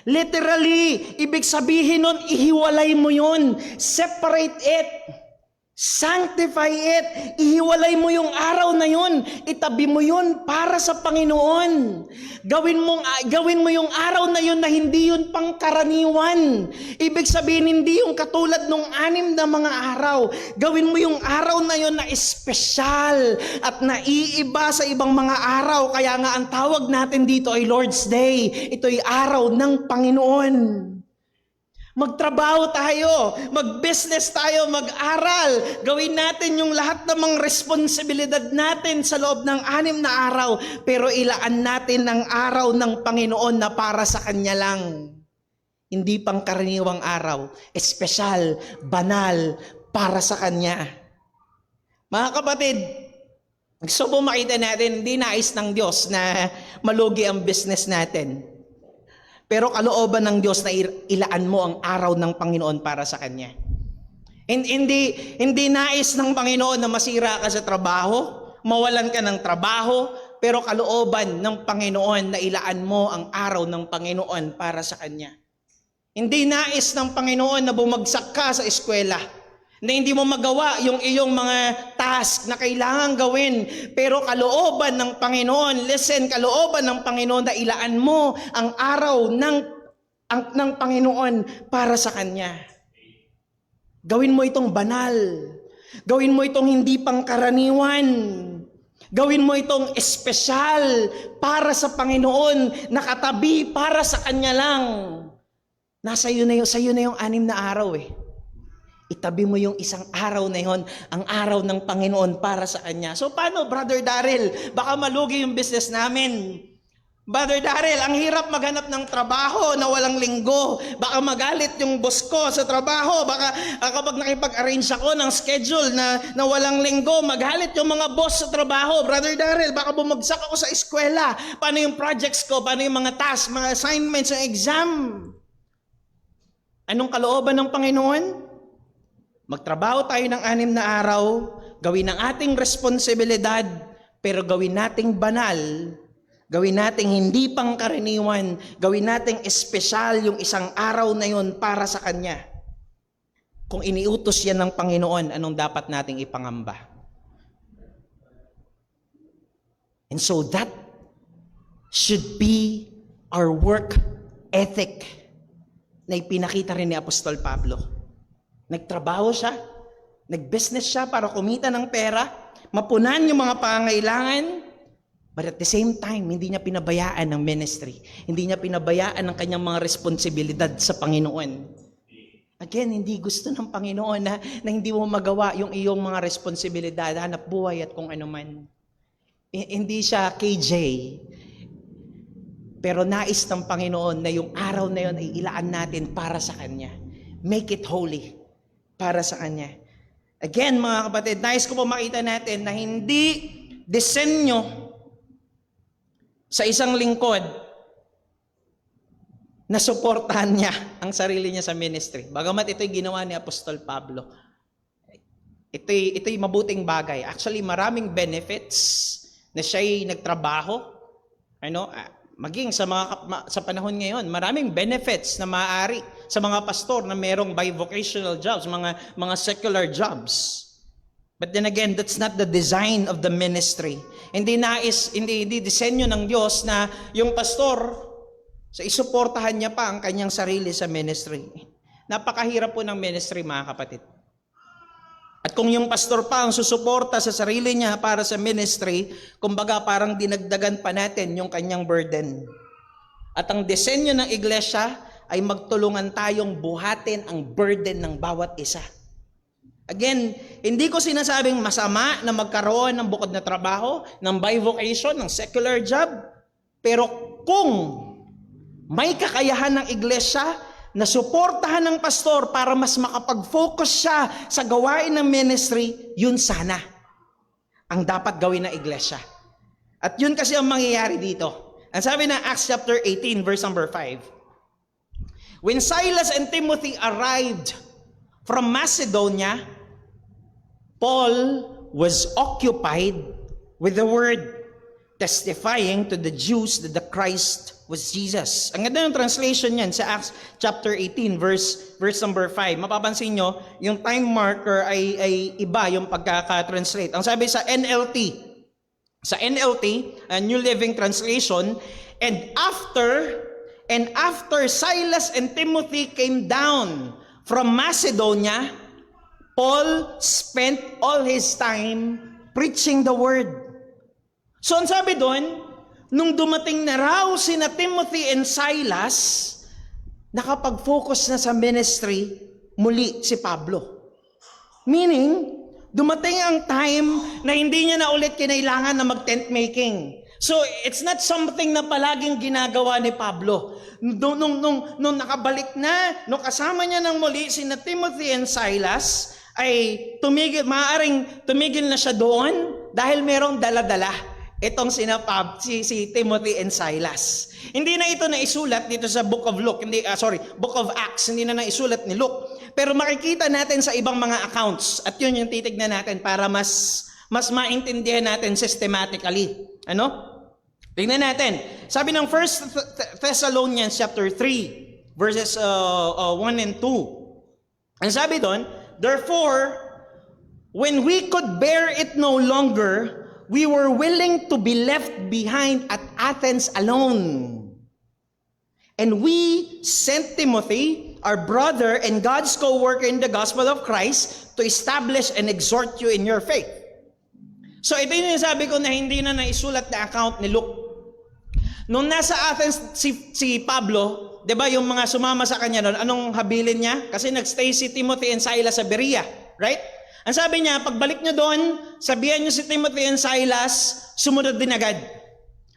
Literally, ibig sabihin nun, ihiwalay mo yun. Separate it. Sanctify it. Ihiwalay mo yung araw na yun. Itabi mo yun para sa Panginoon. Gawin mo yung araw na yun na hindi yun pangkaraniwan. Ibig sabihin, hindi yung katulad nung 6 na mga araw. Gawin mo yung araw na yun na espesyal at naiiba sa ibang mga araw. Kaya nga ang tawag natin dito ay Lord's Day. Ito'y araw ng Panginoon. Magtrabaho tayo, mag-business tayo, mag-aral. Gawin natin yung lahat ng mga responsibilidad natin sa loob ng 6 na araw. Pero ilaan natin ang araw ng Panginoon na para sa Kanya lang. Hindi pangkaraniwang araw. Espesyal, banal, para sa Kanya. Mga kapatid, gusto po makita natin, hindi nais ng Diyos na malugi ang business natin. Pero kalooban ng Diyos na ilaan mo ang araw ng Panginoon para sa Kanya. Hindi nais ng Panginoon na masira ka sa trabaho, mawalan ka ng trabaho, pero kalooban ng Panginoon na ilaan mo ang araw ng Panginoon para sa Kanya. Hindi nais ng Panginoon na bumagsak ka sa eskwela, na hindi mo magawa yung iyong mga task na kailangan gawin. Pero kalooban ng Panginoon, kalooban ng Panginoon na ilaan mo ang araw ng Panginoon para sa Kanya. Gawin mo itong banal. Gawin mo itong hindi pangkaraniwan. Gawin mo itong espesyal para sa Panginoon, nakatabi para sa Kanya lang. Sa iyo na yung 6 na araw Itabi mo yung isang araw na yon, ang araw ng Panginoon para sa Kanya. So paano, Brother Darrell? Baka malugi yung business namin. Brother Darrell, ang hirap maghanap ng trabaho na walang linggo. Baka magalit yung boss ko sa trabaho. Baka kapag nakipag-arrange ako ng schedule na walang linggo, magalit yung mga boss sa trabaho. Brother Darrell, baka bumagsak ako sa eskwela. Paano yung projects ko? Paano yung mga tasks, mga assignments, yung exam? Anong kalooban ng Panginoon? Magtrabaho tayo ng 6 na araw, gawin ang ating responsibilidad, pero gawin nating banal, gawin nating hindi pangkaraniwan, gawin nating espesyal yung isang araw na yon para sa Kanya. Kung iniutos yan ng Panginoon, anong dapat nating ipangamba? And so that should be our work ethic na ipinakita rin ni Apostol Pablo. Nagtrabaho siya, nag-business siya para kumita ng pera, mapunan yung mga pangangailangan, but at the same time, hindi niya pinabayaan ang ministry. Hindi niya pinabayaan ang kanyang mga responsibilidad sa Panginoon. Again, hindi gusto ng Panginoon na hindi mo magawa yung iyong mga responsibilidad, hanap buhay at kung ano man. Hindi siya KJ. Pero nais ng Panginoon na yung araw na yun ay ilaan natin para sa Kanya. Make it holy. Para sa Kanya. Again, mga kapatid, nais ko po makita natin na hindi disenyo sa isang lingkod na suportahan niya ang sarili niya sa ministry. Bagamat ito'y ginawa ni Apostol Pablo. Ito'y mabuting bagay. Actually, maraming benefits na siya'y nagtrabaho. Maging sa panahon ngayon, maraming benefits na maaari sa mga pastor na merong bivocational jobs, mga secular jobs. But then again, that's not the design of the ministry. Hindi disenyo ng Diyos na yung pastor, sa isuportahan niya pa ang kanyang sarili sa ministry. Napakahirap po ng ministry, mga kapatid. At kung yung pastor pa ang susuporta sa sarili niya para sa ministry, kumbaga parang dinagdagan pa natin yung kanyang burden. At ang disenyo ng iglesia ay magtulungan tayong buhatin ang burden ng bawat isa. Again, hindi ko sinasabing masama na magkaroon ng bukod na trabaho, ng bivocation, ng secular job. Pero kung may kakayahan ng iglesia na suportahan ng pastor para mas makapag-focus siya sa gawain ng ministry, yun sana ang dapat gawin ng iglesia. At yun kasi ang mangyayari dito. Ang sabi ng Acts chapter 18, verse number 5. When Silas and Timothy arrived from Macedonia, Paul was occupied with the word, testifying to the Jews that the Christ was Jesus. Ang ganda ng translation niyan sa Acts chapter 18 verse number 5. Mapapansin nyo, yung time marker ay iba yung pagkaka-translate. Ang sabi sa NLT, New Living Translation, and after Silas and Timothy came down from Macedonia, Paul spent all his time preaching the word. So ang sabi doon, nung dumating na raw sina Timothy and Silas, nakapag-focus na sa ministry, muli si Pablo. Meaning, dumating ang time na hindi niya na ulit kinailangan na mag-tent making. So, it's not something na palaging ginagawa ni Pablo. Nung nakabalik na, nung kasama niya ng muli sina Timothy and Silas, ay maaaring tumigil na siya doon dahil merong dala-dala itong si Timothy and Silas. Hindi na ito naisulat dito sa Book of Acts, hindi na naisulat ni Luke. Pero makikita natin sa ibang mga accounts at yun yung titignan natin para mas maintindihan natin systematically. Ano? Tingnan natin. Sabi ng 1 Thessalonians chapter 3 verses 1 and 2. Ang sabi doon, therefore, when we could bear it no longer, we were willing to be left behind at Athens alone. And we sent Timothy, our brother and God's co-worker in the gospel of Christ, to establish and exhort you in your faith. So ito yung sabi ko na hindi na naisulat na account ni Luke. Nung nasa Athens si Pablo, 'di ba yung mga sumama sa kanya noon, anong habilin niya? Kasi nagstay si Timothy and Silas sa Berea, right? Ang sabi niya, pagbalik niyo doon, sabihan niyo si Timothy and Silas, sumunod din agad.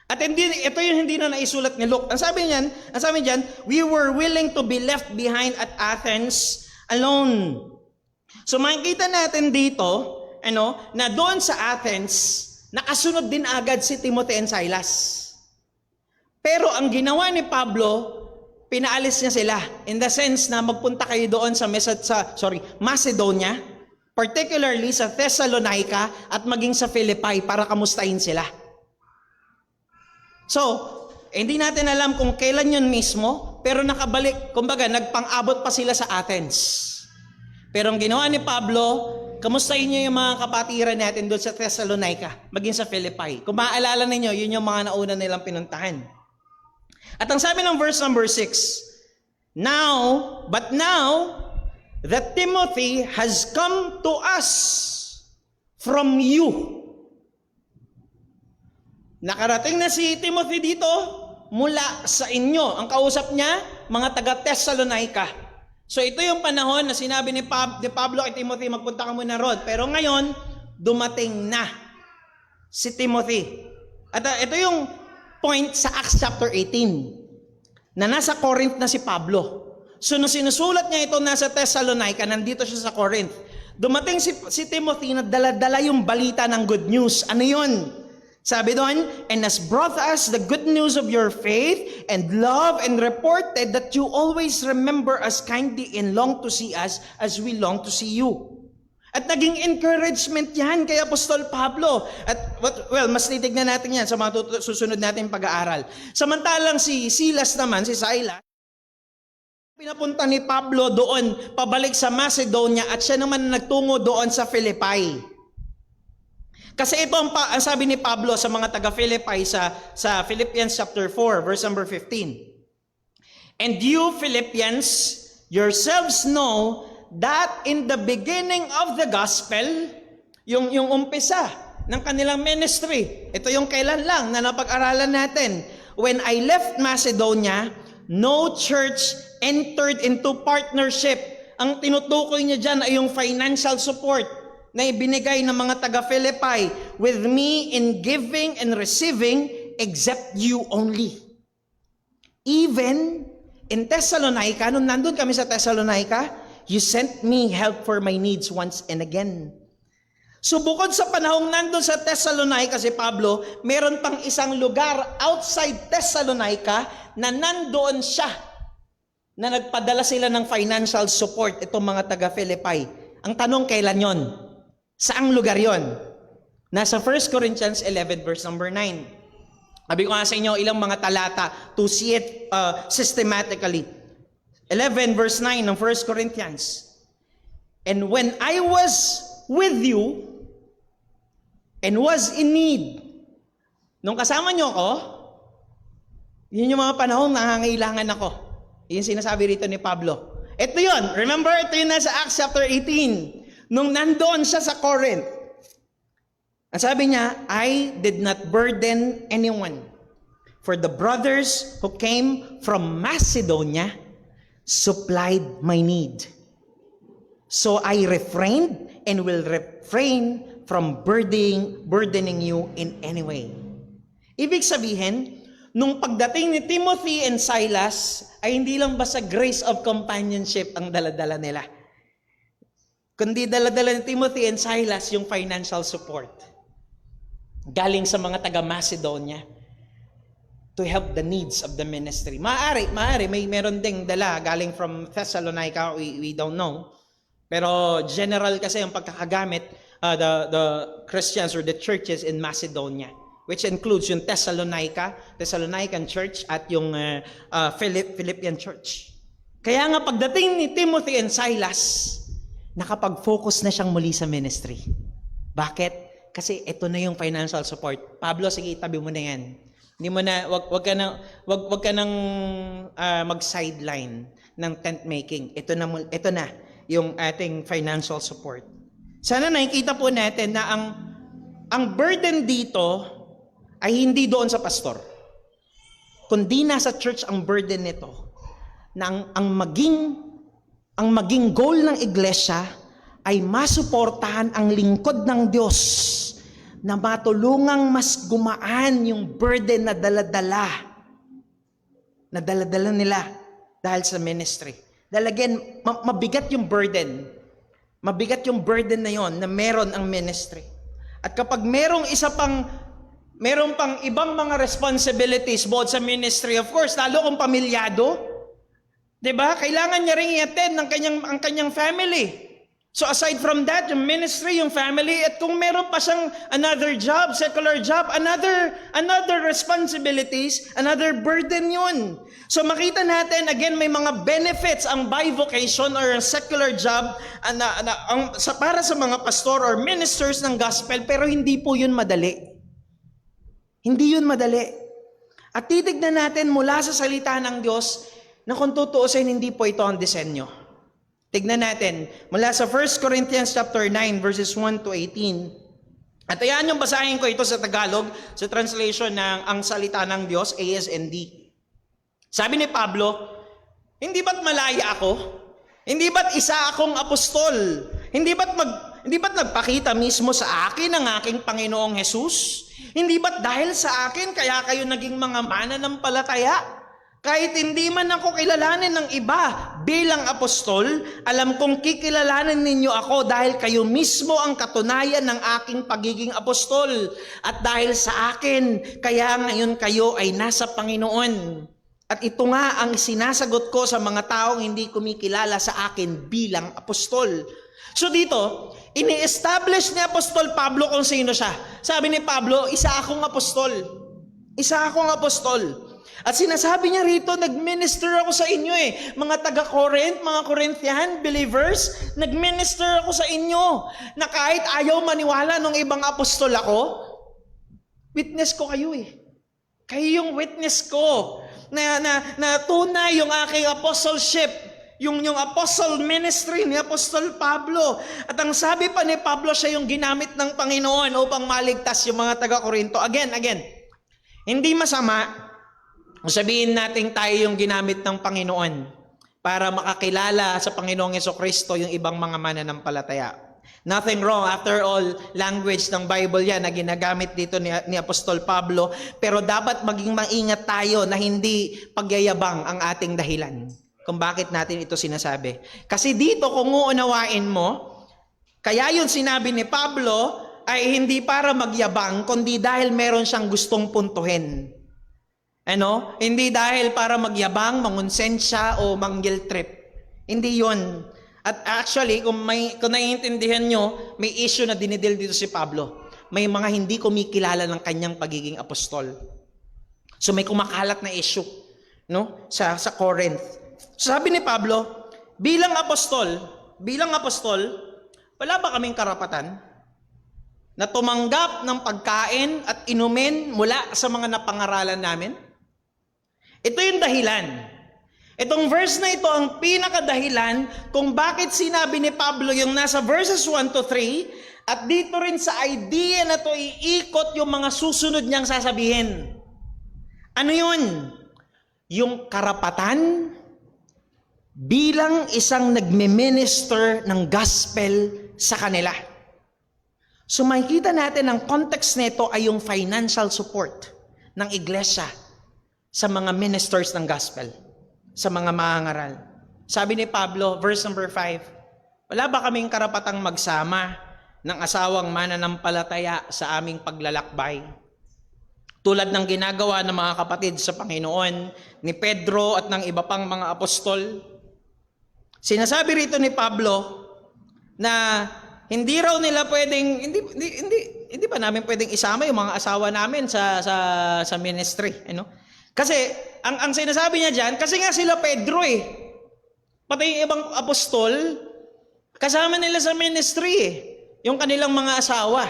At ito yung hindi na naisulat ni Luke. Ang sabi niyan, we were willing to be left behind at Athens alone. So makikita natin dito, na doon sa Athens, nakasunod din agad si Timothy and Silas. Pero ang ginawa ni Pablo, pinaalis niya sila in the sense na magpunta kayo doon sa Macedonia, particularly sa Thessalonica at maging sa Philippi para kamustahin sila. So, hindi natin alam kung kailan yun mismo, pero nakabalik, kumbaga nagpang-abot pa sila sa Athens. Pero ang ginawa ni Pablo, kamustahin niya yung mga kapatiran natin doon sa Thessalonica, maging sa Philippi. Kung maaalala ninyo, yun yung mga nauna nilang pinuntahan. At ang sabi ng verse number 6, But now, that Timothy has come to us from you. Nakarating na si Timothy dito mula sa inyo. Ang kausap niya, mga taga-Thessalonica. So ito yung panahon na sinabi ni Pablo kay Timothy, magpunta ka muna ron. Pero ngayon, dumating na si Timothy. At ito yung point sa Acts chapter 18, na nasa Corinth na si Pablo. So nung sinusulat niya ito nasa Thessalonica, nandito siya sa Corinth. Dumating si Timothy na dala-dala yung balita ng good news. Ano yun? Sabi doon, and has brought us the good news of your faith and love, and reported that you always remember us kindly and long to see us as we long to see you. At naging encouragement yan kay Apostol Pablo. At mas titignan natin yan sa mga susunod natin pag-aaral. Samantalang si Silas naman, si Silas, pinapunta ni Pablo doon, pabalik sa Macedonia, at siya naman nagtungo doon sa Philippi. Kasi ito ang sabi ni Pablo sa mga taga-Philippi sa Philippians chapter 4, verse number 15. And you, Philippians, yourselves know that in the beginning of the gospel, yung umpisa ng kanilang ministry, ito yung kailan lang na napag-aralan natin. When I left Macedonia, no church entered into partnership. Ang tinutukoy niya dyan ay yung financial support na ibinigay ng mga taga-Philippi with me in giving and receiving except you only. Even in Thessalonica, nung nandun kami sa Thessalonica, you sent me help for my needs once and again. So bukod sa panahong nandun sa Thessalonica si Pablo, meron pang isang lugar outside Thessalonica na nandoon siya, na nagpadala sila ng financial support itong mga taga-Philippi. Ang tanong, kailan yon? Saang lugar yon? Nasa 1 Corinthians 11 verse number 9. Sabi ko nga sa inyo, ilang mga talata to see it systematically. 11 verse 9 ng 1 Corinthians. And when I was with you and was in need, nung kasama nyo ako, yun yung mga panahon nangangailangan ako. Yun sinasabi rito ni Pablo. Ito yun. Remember, ito yun nasa Acts chapter 18. Nung nandoon siya sa Corinth. Ang sabi niya, I did not burden anyone. For the brothers who came from Macedonia supplied my need. So I refrained and will refrain from burdening you in any way. Ibig sabihin, nung pagdating ni Timothy and Silas, ay hindi lang basta grace of companionship ang daladala nila. Kundi daladala ni Timothy and Silas yung financial support. Galing sa mga taga-Macedonia to help the needs of the ministry. Maaari, meron ding dala galing from Thessalonica, we don't know. Pero general kasi ang pagkakagamit, the Christians or the churches in Macedonia, which includes yung Thessalonican church at yung Philippian church. Kaya nga pagdating ni Timothy and Silas, nakapag-focus na siyang muli sa ministry. Bakit? Kasi ito na yung financial support. Pablo, sige, itabi mo na yan. Hindi mo na, wag ka nang mag-sideline ng tent making. Ito na yung ating financial support. Sana nakikita po natin na ang burden dito ay hindi doon sa pastor. Kundi nasa church ang burden nito. Na ang maging goal ng iglesia ay masuportahan ang lingkod ng Diyos na matulungang mas gumaan yung burden na daladala nila dahil sa ministry. Dahil again, mabigat yung burden. Mabigat yung burden na yon na meron ang ministry. At kapag meron pang ibang mga responsibilities both sa ministry, of course, lalo kung pamilyado, 'di ba? Kailangan niya ring i-attend ang kanyang family. So aside from that, yung ministry, yung family, at kung meron pa siyang another job, secular job, another responsibilities, another burden yun. So makita natin, again, may mga benefits ang bivocation or ang secular job para sa mga pastor or ministers ng gospel, pero hindi po yun madali. Hindi yun madali. At titignan natin mula sa salita ng Diyos na kung tutuusin, hindi po ito ang disenyo. Tignan natin mula sa 1 Corinthians chapter 9 verses 1 to 18. At ayan yung basahin ko ito sa Tagalog, sa translation ng Ang Salita ng Diyos, ASND. Sabi ni Pablo, hindi ba't malaya ako? Hindi ba't isa akong apostol? Hindi ba't nagpakita mismo sa akin ang aking Panginoong Jesus? Hindi ba't dahil sa akin kaya kayo naging mga mananampalataya? Kahit hindi man ako kilalanin ng iba bilang apostol, alam kong kikilalanin ninyo ako dahil kayo mismo ang katunayan ng aking pagiging apostol. At dahil sa akin, kaya ngayon kayo ay nasa Panginoon. At ito nga ang sinasagot ko sa mga taong hindi kumikilala sa akin bilang apostol. So dito, ini-establish ni Apostol Pablo kung sino siya. Sabi ni Pablo, isa akong apostol. Isa akong apostol. At sinasabi niya rito, nag-minister ako sa inyo Mga taga-Corinth, mga Corinthian believers, nag-minister ako sa inyo. Na kahit ayaw maniwala nung ibang apostol ako, witness ko kayo Kayo yung witness ko. Na tunay yung aking apostleship. Yung apostle ministry ni Apostol Pablo. At ang sabi pa ni Pablo, siya yung ginamit ng Panginoon upang maligtas yung mga taga-Corinto. Again, hindi masama kung sabihin natin tayo yung ginamit ng Panginoon para makakilala sa Panginoong Jesucristo yung ibang mga mananampalataya. Nothing wrong. After all, language ng Bible yan na ginagamit dito ni Apostol Pablo. Pero dapat maging maingat tayo na hindi pagyayabang ang ating dahilan kung bakit natin ito sinasabi. Kasi dito kung uunawain mo, kaya yun sinabi ni Pablo ay hindi para magyabang, kundi dahil meron siyang gustong puntuhin. Hindi dahil para magyabang, mangonsensya o manggil trip. Hindi yun. At actually, kung naiintindihan nyo, may issue na dinidil dito si Pablo. May mga hindi kumikilala ng kanyang pagiging apostol. So may kumakalat na issue, no? Sa Corinth. Sabi ni Pablo, bilang apostol, wala ba kaming karapatan na tumanggap ng pagkain at inumin mula sa mga napangaralan namin? Ito yung dahilan. Itong verse na ito ang pinakadahilan kung bakit sinabi ni Pablo yung nasa verses 1 to 3 at dito rin sa idea na to iikot yung mga susunod niyang sasabihin. Ano yun? Yung karapatan bilang isang nagme-minister ng gospel sa kanila. So makikita natin ang context nito ay yung financial support ng iglesia sa mga ministers ng gospel, sa mga mangangaral. Sabi ni Pablo, verse number 5, wala ba kaming karapatang magsama ng asawang mananampalataya sa aming paglalakbay? Tulad ng ginagawa ng mga kapatid sa Panginoon, ni Pedro at ng iba pang mga apostol. Sinasabi rito ni Pablo na hindi raw nila pwedeng, hindi ba namin pwedeng isama yung mga asawa namin sa ministry, you know? Kasi ang sinasabi niya diyan, kasi nga sila Pedro pati yung ibang apostol, kasama nila sa ministry yung kanilang mga asawa.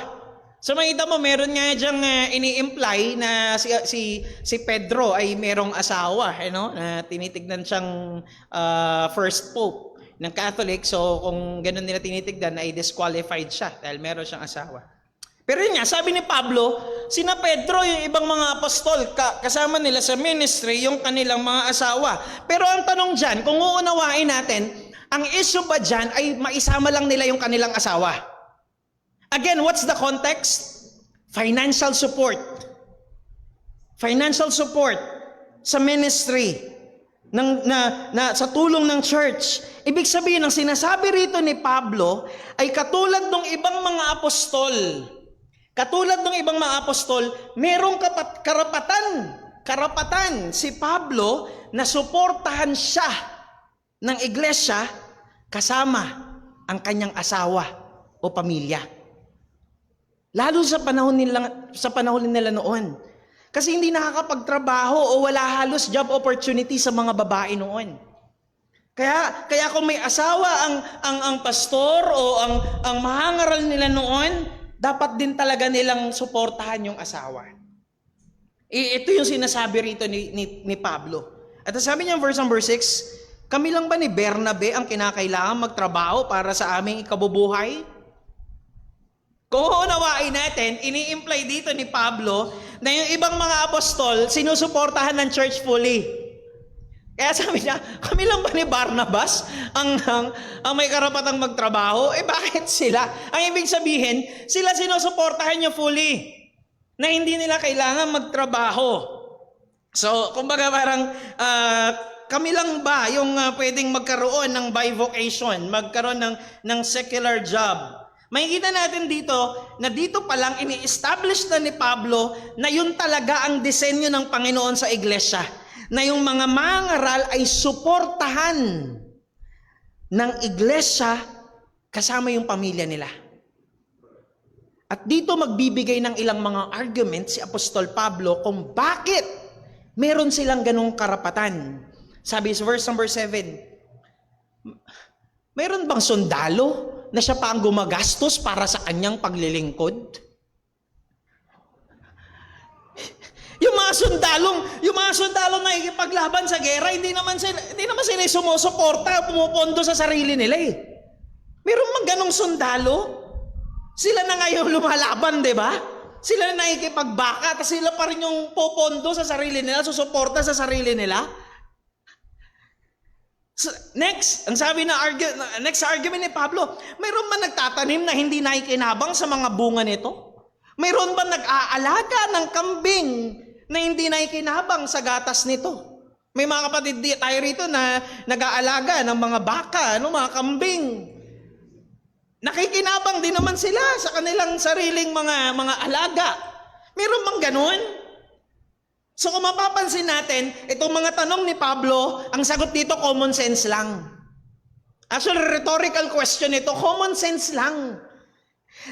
So makita mo, meron nga diyang ini-imply na si Pedro ay merong asawa, na tinitignan siyang first pope ng Catholic. So kung ganun nila tinitignan, ay disqualified siya dahil meron siyang asawa. Pero yun nga, sabi ni Pablo, sina Pedro, yung ibang mga apostol, kasama nila sa ministry, yung kanilang mga asawa. Pero ang tanong dyan, kung uunawain natin, ang issue ba dyan ay maisama lang nila yung kanilang asawa? Again, what's the context? Financial support. Financial support sa ministry, sa tulong ng church. Ibig sabihin, ang sinasabi rito ni Pablo ay katulad ng ibang mga apostol. Katulad ng ibang mga apostol, merong karapatan si Pablo na suportahan siya ng iglesia kasama ang kanyang asawa o pamilya. Lalo sa panahon nila noon. Kasi hindi nakakapagtrabaho o wala halos job opportunity sa mga babae noon. Kaya kung may asawa ang pastor o ang mahangaral nila noon, dapat din talaga nilang suportahan yung asawa. Ito yung sinasabi rito ni Pablo. At sabi niya verse number 6, kami lang ba ni Bernabe ang kinakailangan magtrabaho para sa aming ikabubuhay? Kung unawain natin, ini-imply dito ni Pablo na yung ibang mga apostol sinusuportahan ng church fully. Kaya sabi niya, kami lang ba ni Barnabas ang may karapatang magtrabaho? Bakit sila? Ang ibig sabihin, sila sinusuportahan niyo fully na hindi nila kailangan magtrabaho. So, kumbaga parang kami lang ba yung pwedeng magkaroon ng bivocation, magkaroon ng secular job? Makikita natin dito na dito pa lang ini-establish na ni Pablo na yun talaga ang disenyo ng Panginoon sa iglesia. Na yung mga mangaral ay suportahan ng iglesia kasama yung pamilya nila. At dito magbibigay ng ilang mga argument si Apostol Pablo kung bakit meron silang ganong karapatan. Sabi sa verse number 7, meron bang sundalo na siya pa ang gumagastos para sa kanyang paglilingkod? Yung mga sundalong na ikipaglaban sa gera, hindi naman sila sumusuporta, pumupondo sa sarili nila Meron mang ganong sundalo? Sila na ngayon lumalaban, di ba? Sila na nakikipagbaka, tapos sila pa rin yung pupondo sa sarili nila, susuporta sa sarili nila. So, next argument ni Pablo, mayroon ba nagtatanim na hindi nakikinabang sa mga bunga nito? Mayroon ba nag-aalaga ng kambing na hindi nakikinabang sa gatas nito? May mga kapatid tayo rito na nag-aalaga ng mga baka, mga kambing. Nakikinabang din naman sila sa kanilang sariling mga alaga. Mayroon bang ganun? So kung mapapansin natin, itong mga tanong ni Pablo, ang sagot dito common sense lang. Actually, rhetorical question ito, common sense lang.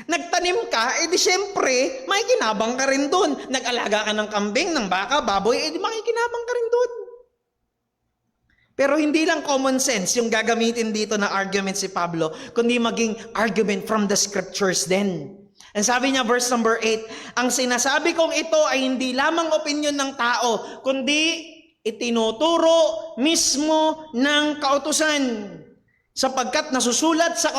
Nagtanim ka, edi syempre, makikinabang ka rin doon. Nag-alaga ka ng kambing, ng baka, baboy, edi makikinabang ka rin doon. Pero hindi lang common sense yung gagamitin dito na argument si Pablo, kundi maging argument from the scriptures din. And sabi niya, verse number 8, ang sinasabi kong ito ay hindi lamang opinion ng tao, kundi itinuturo mismo ng kautusan. Sapagkat nasusulat sa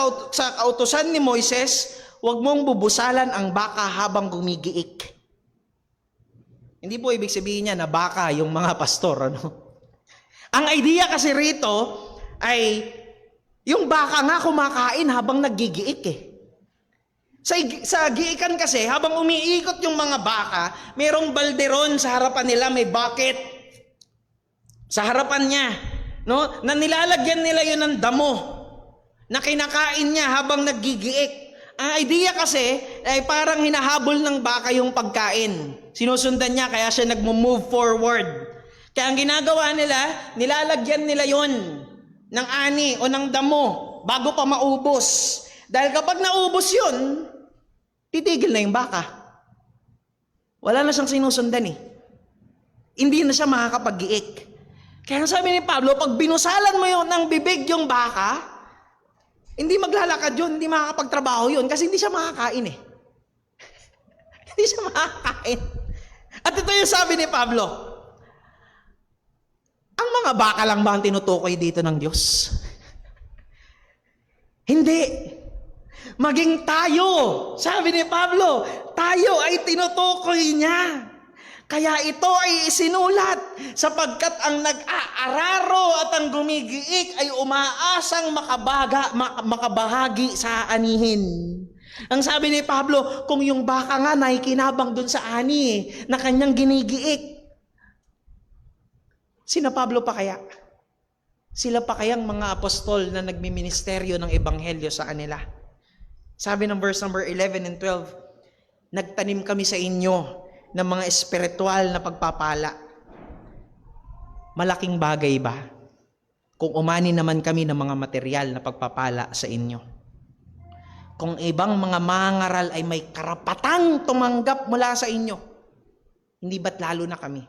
kautusan ni Moises, huwag mong bubusalan ang baka habang gumigiik. Hindi po ibig sabihin niya na baka yung mga pastor, ano? Ang idea kasi rito ay yung baka nga kumakain habang naggigiik eh. Sa giikan kasi, habang umiikot yung mga baka, merong balderon sa harapan nila, may bucket sa harapan niya, no? Na nilalagyan nila yun ng damo na kinakain niya habang naggigiik. Ang idea kasi ay parang hinahabol ng baka yung pagkain. Sinusundan niya kaya siya nagmo-move forward. Kaya ang ginagawa nila, nilalagyan nila yon ng ani o ng damo bago pa maubos. Dahil kapag naubos yun, titigil na yung baka. Wala na siyang sinusundan eh. Hindi na siya makakapag-giik. Kaya sabi ni Pablo, pag binusalan mo yun ng bibig yung baka, hindi maglalakad yun, hindi makakapagtrabaho yun kasi hindi siya makakain eh. Hindi siya makakain. At ito yung sabi ni Pablo, ang mga baka lang ba ang tinutukoy dito ng Diyos? Hindi. Maging tayo, sabi ni Pablo, tayo ay tinutukoy niya. Kaya ito ay isinulat sapagkat ang nag-aararo at ang gumigiik ay umaasang makabahagi sa anihin. Ang sabi ni Pablo, kung yung baka nga nakikinabang dun sa ani na kanyang ginigiik, sina Pablo pa kaya? Sila pa kayang mga apostol na nagmiministeryo ng ebanghelyo sa kanila? Sabi ng verse number 11 and 12, nagtanim kami sa inyo ng mga espiritual na pagpapala. Malaking bagay ba kung umani naman kami ng mga material na pagpapala sa inyo? Kung ibang mga mangaral ay may karapatang tumanggap mula sa inyo, hindi ba't lalo na kami?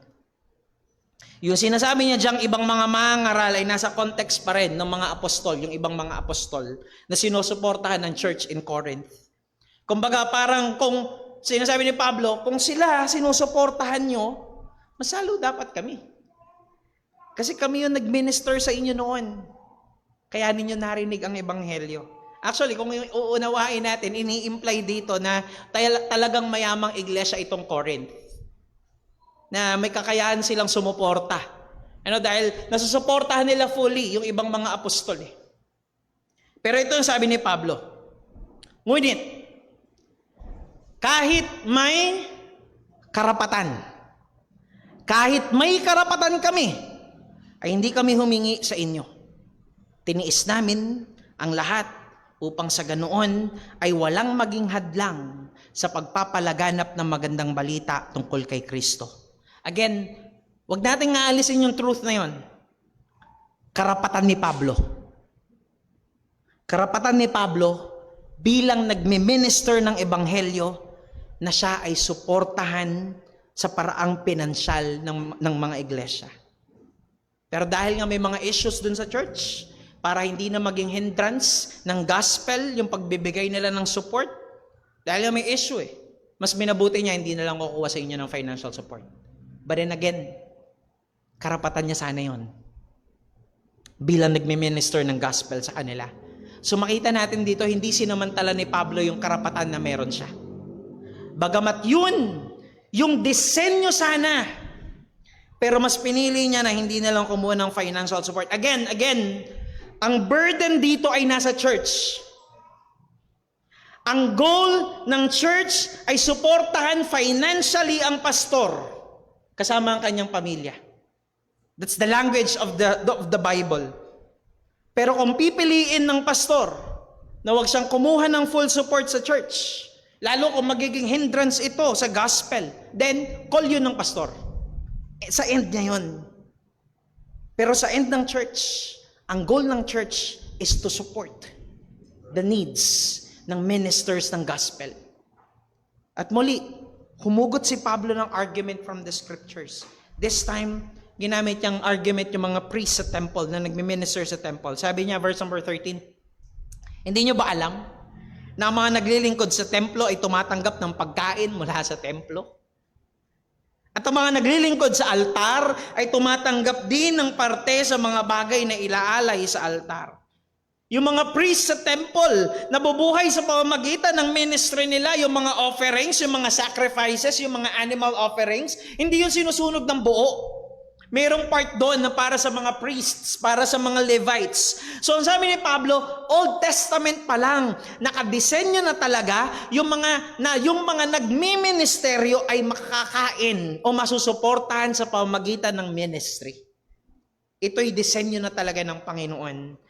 Yung sinasabi niya diyang ibang mga mangaral ay nasa context pa rin ng mga apostol, yung ibang mga apostol na sinusuportahan ng church in Corinth. Kumbaga parang kung sinasabi ni Pablo, kung sila sinusuportahan nyo, mas lalo dapat kami. Kasi kami yung nag-minister sa inyo noon. Kaya ninyo narinig ang ebanghelyo. Actually, kung uunawain natin, ini-imply dito na talagang mayamang iglesia itong Corinth. Na may kakayahan silang sumuporta. Dahil nasusuportahan nila fully yung ibang mga apostol. Pero ito ang sabi ni Pablo. Ngunit, kahit may karapatan kami, ay hindi kami humingi sa inyo. Tiniis namin ang lahat upang sa ganoon ay walang maging hadlang sa pagpapalaganap ng magandang balita tungkol kay Kristo. Again, wag nating aalisin yung truth na yon. Karapatan ni Pablo. Karapatan ni Pablo bilang nagme-minister ng ebanghelyo na siya ay suportahan sa paraang pinansyal ng mga iglesia. Pero dahil nga may mga issues dun sa church, para hindi na maging hindrance ng gospel, yung pagbibigay nila ng support, dahil nga may issue mas minabuti niya hindi na lang kukuha sa inyo ng financial support. But then again, karapatan niya sana yon bilang nagme-minister ng gospel sa kanila. So makita natin dito, hindi sinamantala ni Pablo yung karapatan na meron siya. Bagamat yun, yung disenyo sana, pero mas pinili niya na hindi na lang kumuha ng financial support. Again, ang burden dito ay nasa church. Ang goal ng church ay suportahan financially ang pastor kasama ang kanyang pamilya. That's the language of the Bible. Pero kung pipiliin ng pastor na huwag siyang kumuha ng full support sa church, lalo kung magiging hindrance ito sa gospel, then call yun ng pastor. Sa end niya yun. Pero sa end ng church, ang goal ng church is to support the needs ng ministers ng gospel. At muli, humugot si Pablo ng argument from the scriptures. This time, ginamit niyang argument yung mga priests sa temple na nagmi-minister sa temple. Sabi niya, verse number 13, hindi niyo ba alam na ang mga naglilingkod sa templo ay tumatanggap ng pagkain mula sa templo? At ang mga naglilingkod sa altar ay tumatanggap din ng parte sa mga bagay na ilaalay sa altar. Yung mga priests sa temple, nabubuhay sa pamamagitan ng ministry nila, yung mga offerings, yung mga sacrifices, yung mga animal offerings, hindi yung sinusunog ng buo. Mayroong part doon na para sa mga priests, para sa mga Levites. So ang sabi ni Pablo, Old Testament pa lang, nakadesenyo na talaga yung mga nagmi-ministeryo ay makakain o masusuportahan sa pamamagitan ng ministry. Ito'y disenyo na talaga ng Panginoon.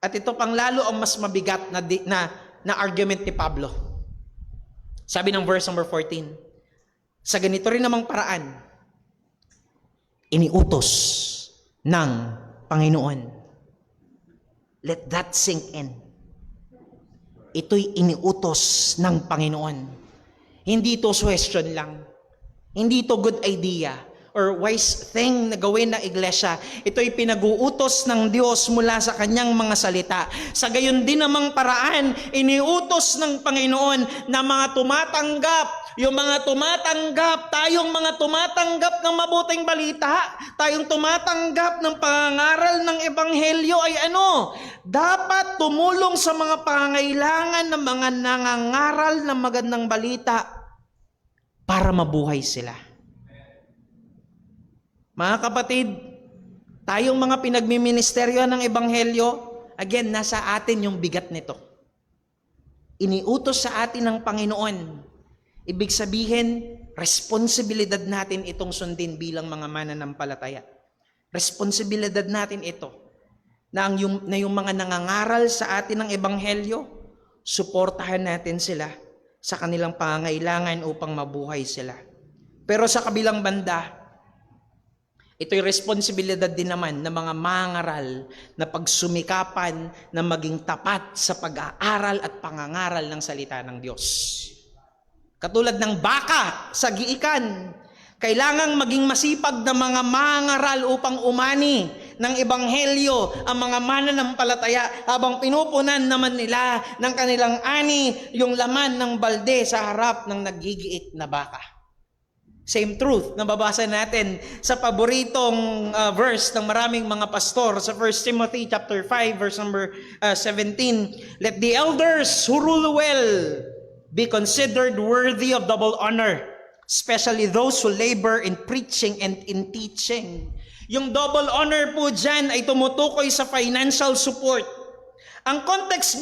At ito pang lalo ang mas mabigat na argument ni Pablo. Sabi ng verse number 14, sa ganito rin namang paraan, iniutos ng Panginoon. Let that sink in. Ito'y iniutos ng Panginoon. Hindi ito suggestion lang. Hindi ito good idea or wise thing na gawin na iglesia. Ito'y pinag-uutos ng Diyos mula sa kanyang mga salita. Sa gayon din namang paraan, iniutos ng Panginoon na mga tumatanggap, tayong mga tumatanggap ng mabuting balita, tayong tumatanggap ng pangangaral ng ebanghelyo ay dapat tumulong sa mga pangangailangan ng mga nangangaral ng magandang balita para mabuhay sila. Mga kapatid, tayong mga pinagmiministeryo ng ebanghelyo, again, nasa atin yung bigat nito. Iniutos sa atin ng Panginoon. Ibig sabihin, responsibilidad natin itong sundin bilang mga mananampalataya. Responsibilidad natin ito na yung mga nangangaral sa atin ng ebanghelyo, suportahan natin sila sa kanilang pangangailangan upang mabuhay sila. Pero sa kabilang banda, ito'y responsibilidad din naman ng mga mangaral na pagsumikapan na maging tapat sa pag-aaral at pangangaral ng salita ng Diyos. Katulad ng baka sa giikan, kailangang maging masipag na mga mangaral upang umani ng ebanghelyo ang mga mananampalataya habang pinupunan naman nila ng kanilang ani yung laman ng balde sa harap ng nagigiik na baka. Same truth na babasa natin sa paboritong verse ng maraming mga pastor sa 1 Timothy chapter 5 verse number 17. Let the elders who rule well be considered worthy of double honor, especially those who labor in preaching and in teaching. Yung double honor po dyan ay tumutukoy sa financial support. Ang context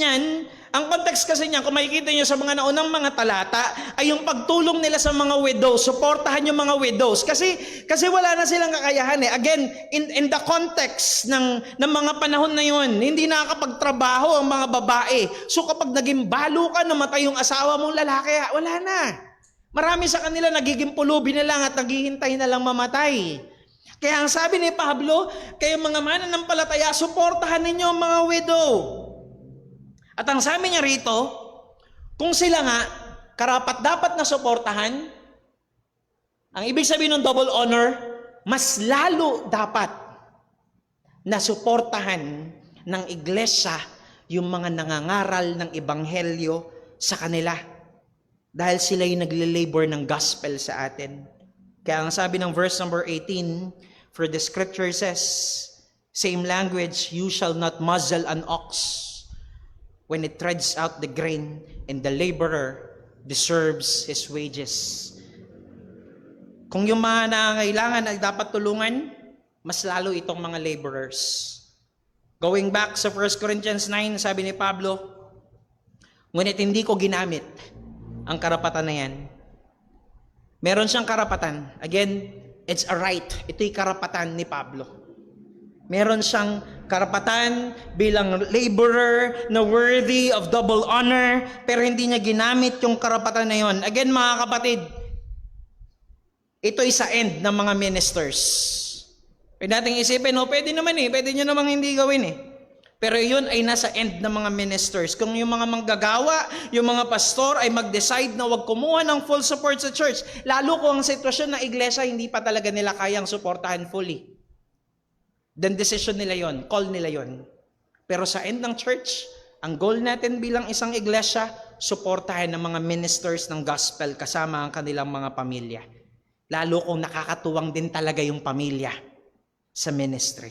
kasi niyan, kung makikita niyo sa mga naunang mga talata, ay yung pagtulong nila sa mga widows, suportahan yung mga widows. Kasi wala na silang kakayahan eh. Again, in the context ng mga panahon na yun, hindi nakakapagtrabaho ang mga babae. So kapag naging balo ka, namatay yung asawa mong lalaki, wala na. Marami sa kanila nagiging pulubi na lang at naghihintay na lang mamatay. Kaya ang sabi ni Pablo, kayo mga mananampalataya, suportahan ninyo ang mga widow. At ang sabi niya rito, kung sila nga, karapat dapat na suportahan, ang ibig sabihin ng double honor, mas lalo dapat na suportahan ng iglesia yung mga nangangaral ng ebanghelyo sa kanila. Dahil sila yung nagle-labor ng gospel sa atin. Kaya ang sabi ng verse number 18, for the scripture says, same language, you shall not muzzle an ox when it treads out the grain, and the laborer deserves his wages. Kung yung mga nangangailangan ay dapat tulungan, mas lalo itong mga laborers. Going back sa 1 Corinthians 9, sabi ni Pablo, ngunit hindi ko ginamit ang karapatan na yan. Meron siyang karapatan. Again, it's a right. Ito'y karapatan ni Pablo. Meron siyang karapatan bilang laborer na worthy of double honor, pero hindi niya ginamit yung karapatan na yon. Again, mga kapatid, ito'y sa end ng mga ministers. Pwede nating isipin, pwede naman pwede nyo namang hindi gawin Pero yun ay nasa end ng mga ministers. Kung yung mga manggagawa, yung mga pastor ay mag-decide na wag kumuha ng full support sa church, lalo kung ang sitwasyon ng iglesia hindi pa talaga nila kayang suportahan fully, then decision nila yon, call nila yon. Pero sa end ng church, ang goal natin bilang isang iglesia, suportahan ng mga ministers ng gospel kasama ang kanilang mga pamilya. Lalo kung nakakatuwang din talaga yung pamilya sa ministry.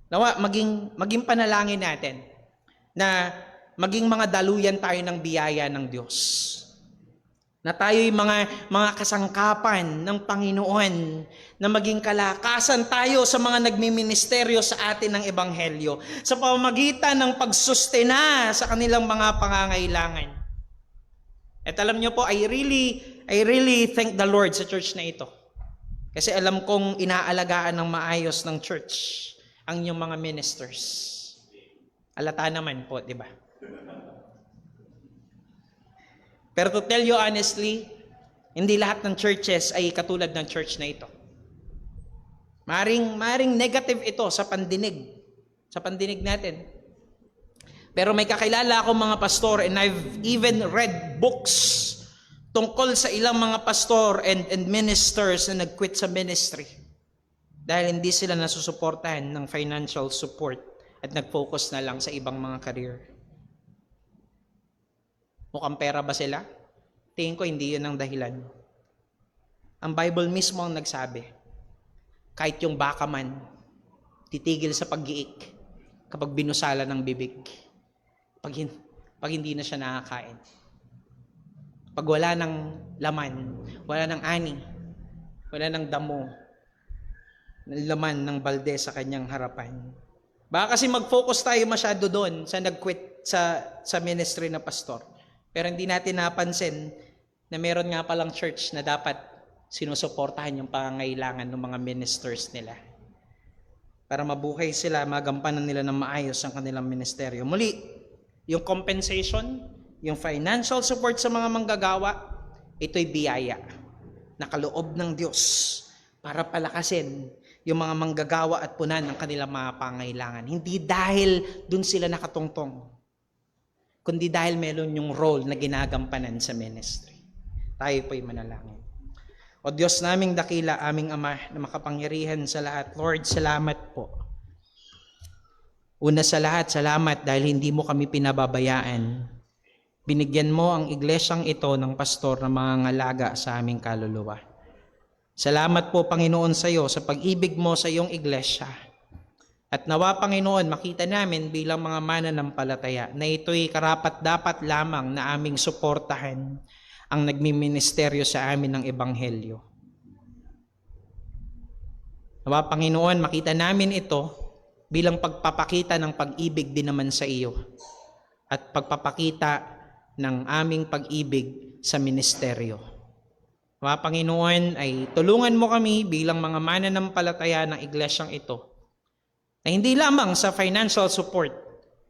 Nawa, maging panalangin natin na maging mga daluyan tayo ng biyaya ng Diyos. Na tayo'y mga kasangkapan ng Panginoon, na maging kalakasan tayo sa mga nagmiministeryo sa atin ng Ebanghelyo, sa pamamagitan ng pagsustena sa kanilang mga pangangailangan. At alam nyo po, I really thank the Lord sa church na ito. Kasi alam kong inaalagaan ng maayos ng church ang inyong mga ministers. Alata naman po, di ba? Pero to tell you honestly, hindi lahat ng churches ay katulad ng church na ito. Maring negative ito sa pandinig natin. Pero may kakilala akong mga pastor, and I've even read books tungkol sa ilang mga pastor and ministers na nag-quit sa ministry dahil hindi sila nasusuportahan ng financial support at nag-focus na lang sa ibang mga career. Mukhang pera ba sila? Tingin ko hindi yun ang dahilan. Ang Bible mismo ang nagsabi, kahit yung baka man, titigil sa pag-iik kapag binusala ng bibig. Pag hindi na siya nakakain. Pag wala ng laman, wala ng ani, wala ng damo, laman ng balde sa kanyang harapan. Baka kasi mag-focus tayo masyado doon sa nag-quit sa ministry na pastor. Pero hindi natin napansin na meron nga palang church na dapat sinusuportahan yung pangangailangan ng mga ministers nila. Para mabuhay sila, magampanan nila ng maayos ang kanilang ministeryo. Muli, yung compensation, yung financial support sa mga manggagawa, ito'y biyaya na kaloob ng Diyos para palakasin yung mga manggagawa at punan ng kanilang mga pangailangan. Hindi dahil dun sila nakatungtong, kundi dahil meron yung role na ginagampanan sa ministry. Tayo po'y manalangin. O Diyos naming dakila, aming Ama na makapangyarihan sa lahat, Lord, salamat po. Una sa lahat, salamat dahil hindi mo kami pinababayaan. Binigyan mo ang iglesyang ito ng pastor na mga ngalaga sa aming kaluluwa. Salamat po, Panginoon, sa iyo sa pag-ibig mo sa iyong iglesia. At nawa, Panginoon, makita namin bilang mga mananampalataya na ito'y karapat-dapat lamang na aming suportahan ang nagmiministeryo sa amin ng Ebanghelyo. Nawa, Panginoon, makita namin ito bilang pagpapakita ng pag-ibig din naman sa iyo at pagpapakita ng aming pag-ibig sa ministeryo. Nawa, Panginoon, ay tulungan mo kami bilang mga mananampalataya ng iglesyang ito na hindi lamang sa financial support,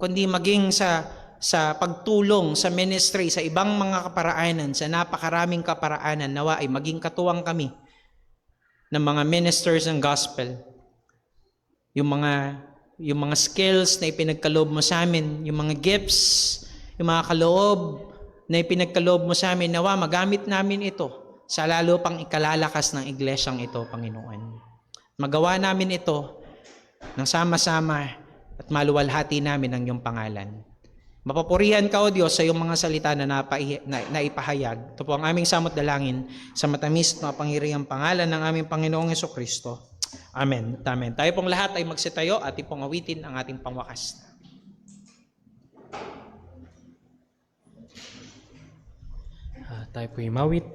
kundi maging sa pagtulong sa ministry, sa ibang mga kaparaanan, sa napakaraming kaparaanan, nawa ay maging katuwang kami ng mga ministers ng gospel. Yung mga skills na ipinagkaloob mo sa amin, yung mga gifts, yung mga kaloob na ipinagkaloob mo sa amin, nawa magamit namin ito sa lalo pang ikalalakas ng iglesyang ito, Panginoon. Magawa namin ito ng sama-sama at maluwalhati namin ang iyong pangalan. Mapapurihan ka, O Diyos, sa iyong mga salita na naipahayag. Ito po ang aming samot dalangin sa matamis at mapangyarihang pangalan ng aming Panginoong Hesukristo. Amen. Amen. Tayo pong lahat ay magsitayo at ipong awitin ang ating pangwakas. Tayo po mawit.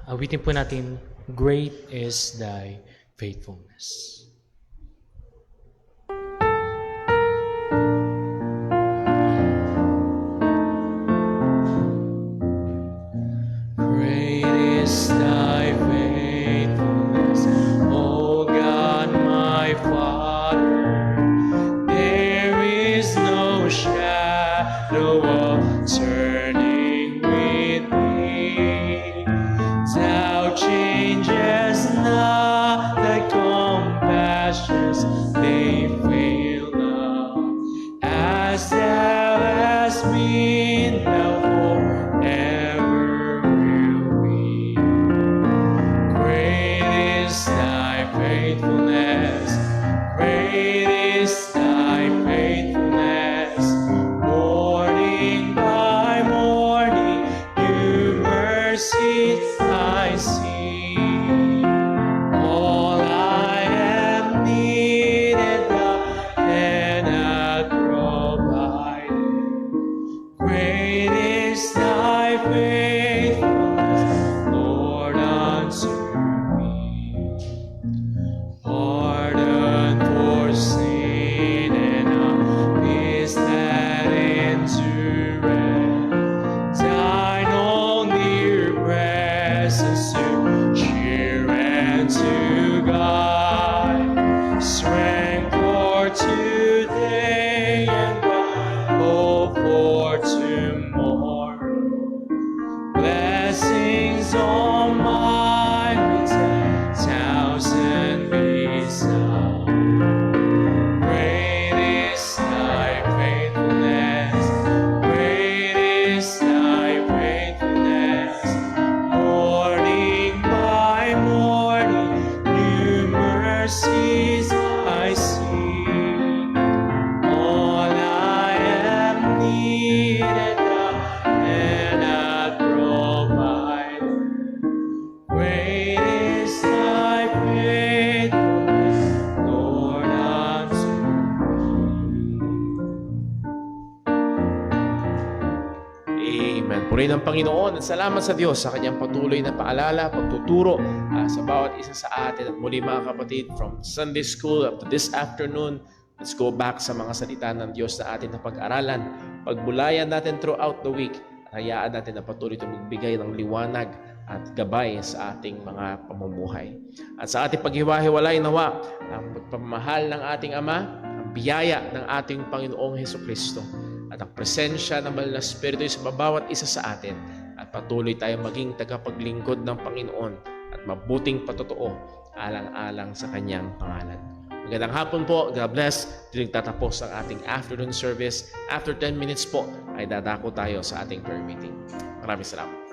Awitin po natin, Great is Thy Faithfulness. Great is thy faithfulness, O God my Father. There is no shadow of turning with thee. Thou changest not, thy compassions they fail not. thy faithfulness. Great is thy faithfulness. Morning by morning, new mercies I see. All I have needed, thou hast provided. Great is thy faithfulness, Lord, unto me. Pardon for sin and a peace that endureth. Thine own dear presence to cheer and to guide. Strength for today and hope for tomorrow. Blessings on my return, 1,000 beside. Great is thy faithfulness. Great is thy faithfulness. Morning by morning, new mercies I see. All I have needed, thou hast provided. Great is thy faithfulness, Lord, unto Amen. Purihin ang Panginoon at salamat sa Diyos sa kanyang patuloy na paalala, pagtuturo sa bawat isa sa atin. At muli mga kapatid, from Sunday school up to this afternoon, let's go back sa mga salita ng Diyos na atin na pag-aralan. Pagbulayan natin throughout the week. Hayaan natin na patuloy ito magbigay ng liwanag at gabay sa ating mga pamumuhay. At sa ating paghiwa-hiwalay nawa, ang pagpamahal ng ating Ama, ang biyaya ng ating Panginoong Hesukristo, at ang presensya ng Banal na Espiritu sa bawat isa sa atin, at patuloy tayong maging tagapaglingkod ng Panginoon at mabuting patotoo alang-alang sa Kanyang pangalan. Magandang hapon po. God bless. Dito tatapos ang ating afternoon service. After 10 minutes po ay dadako tayo sa ating prayer meeting. Maraming salamat.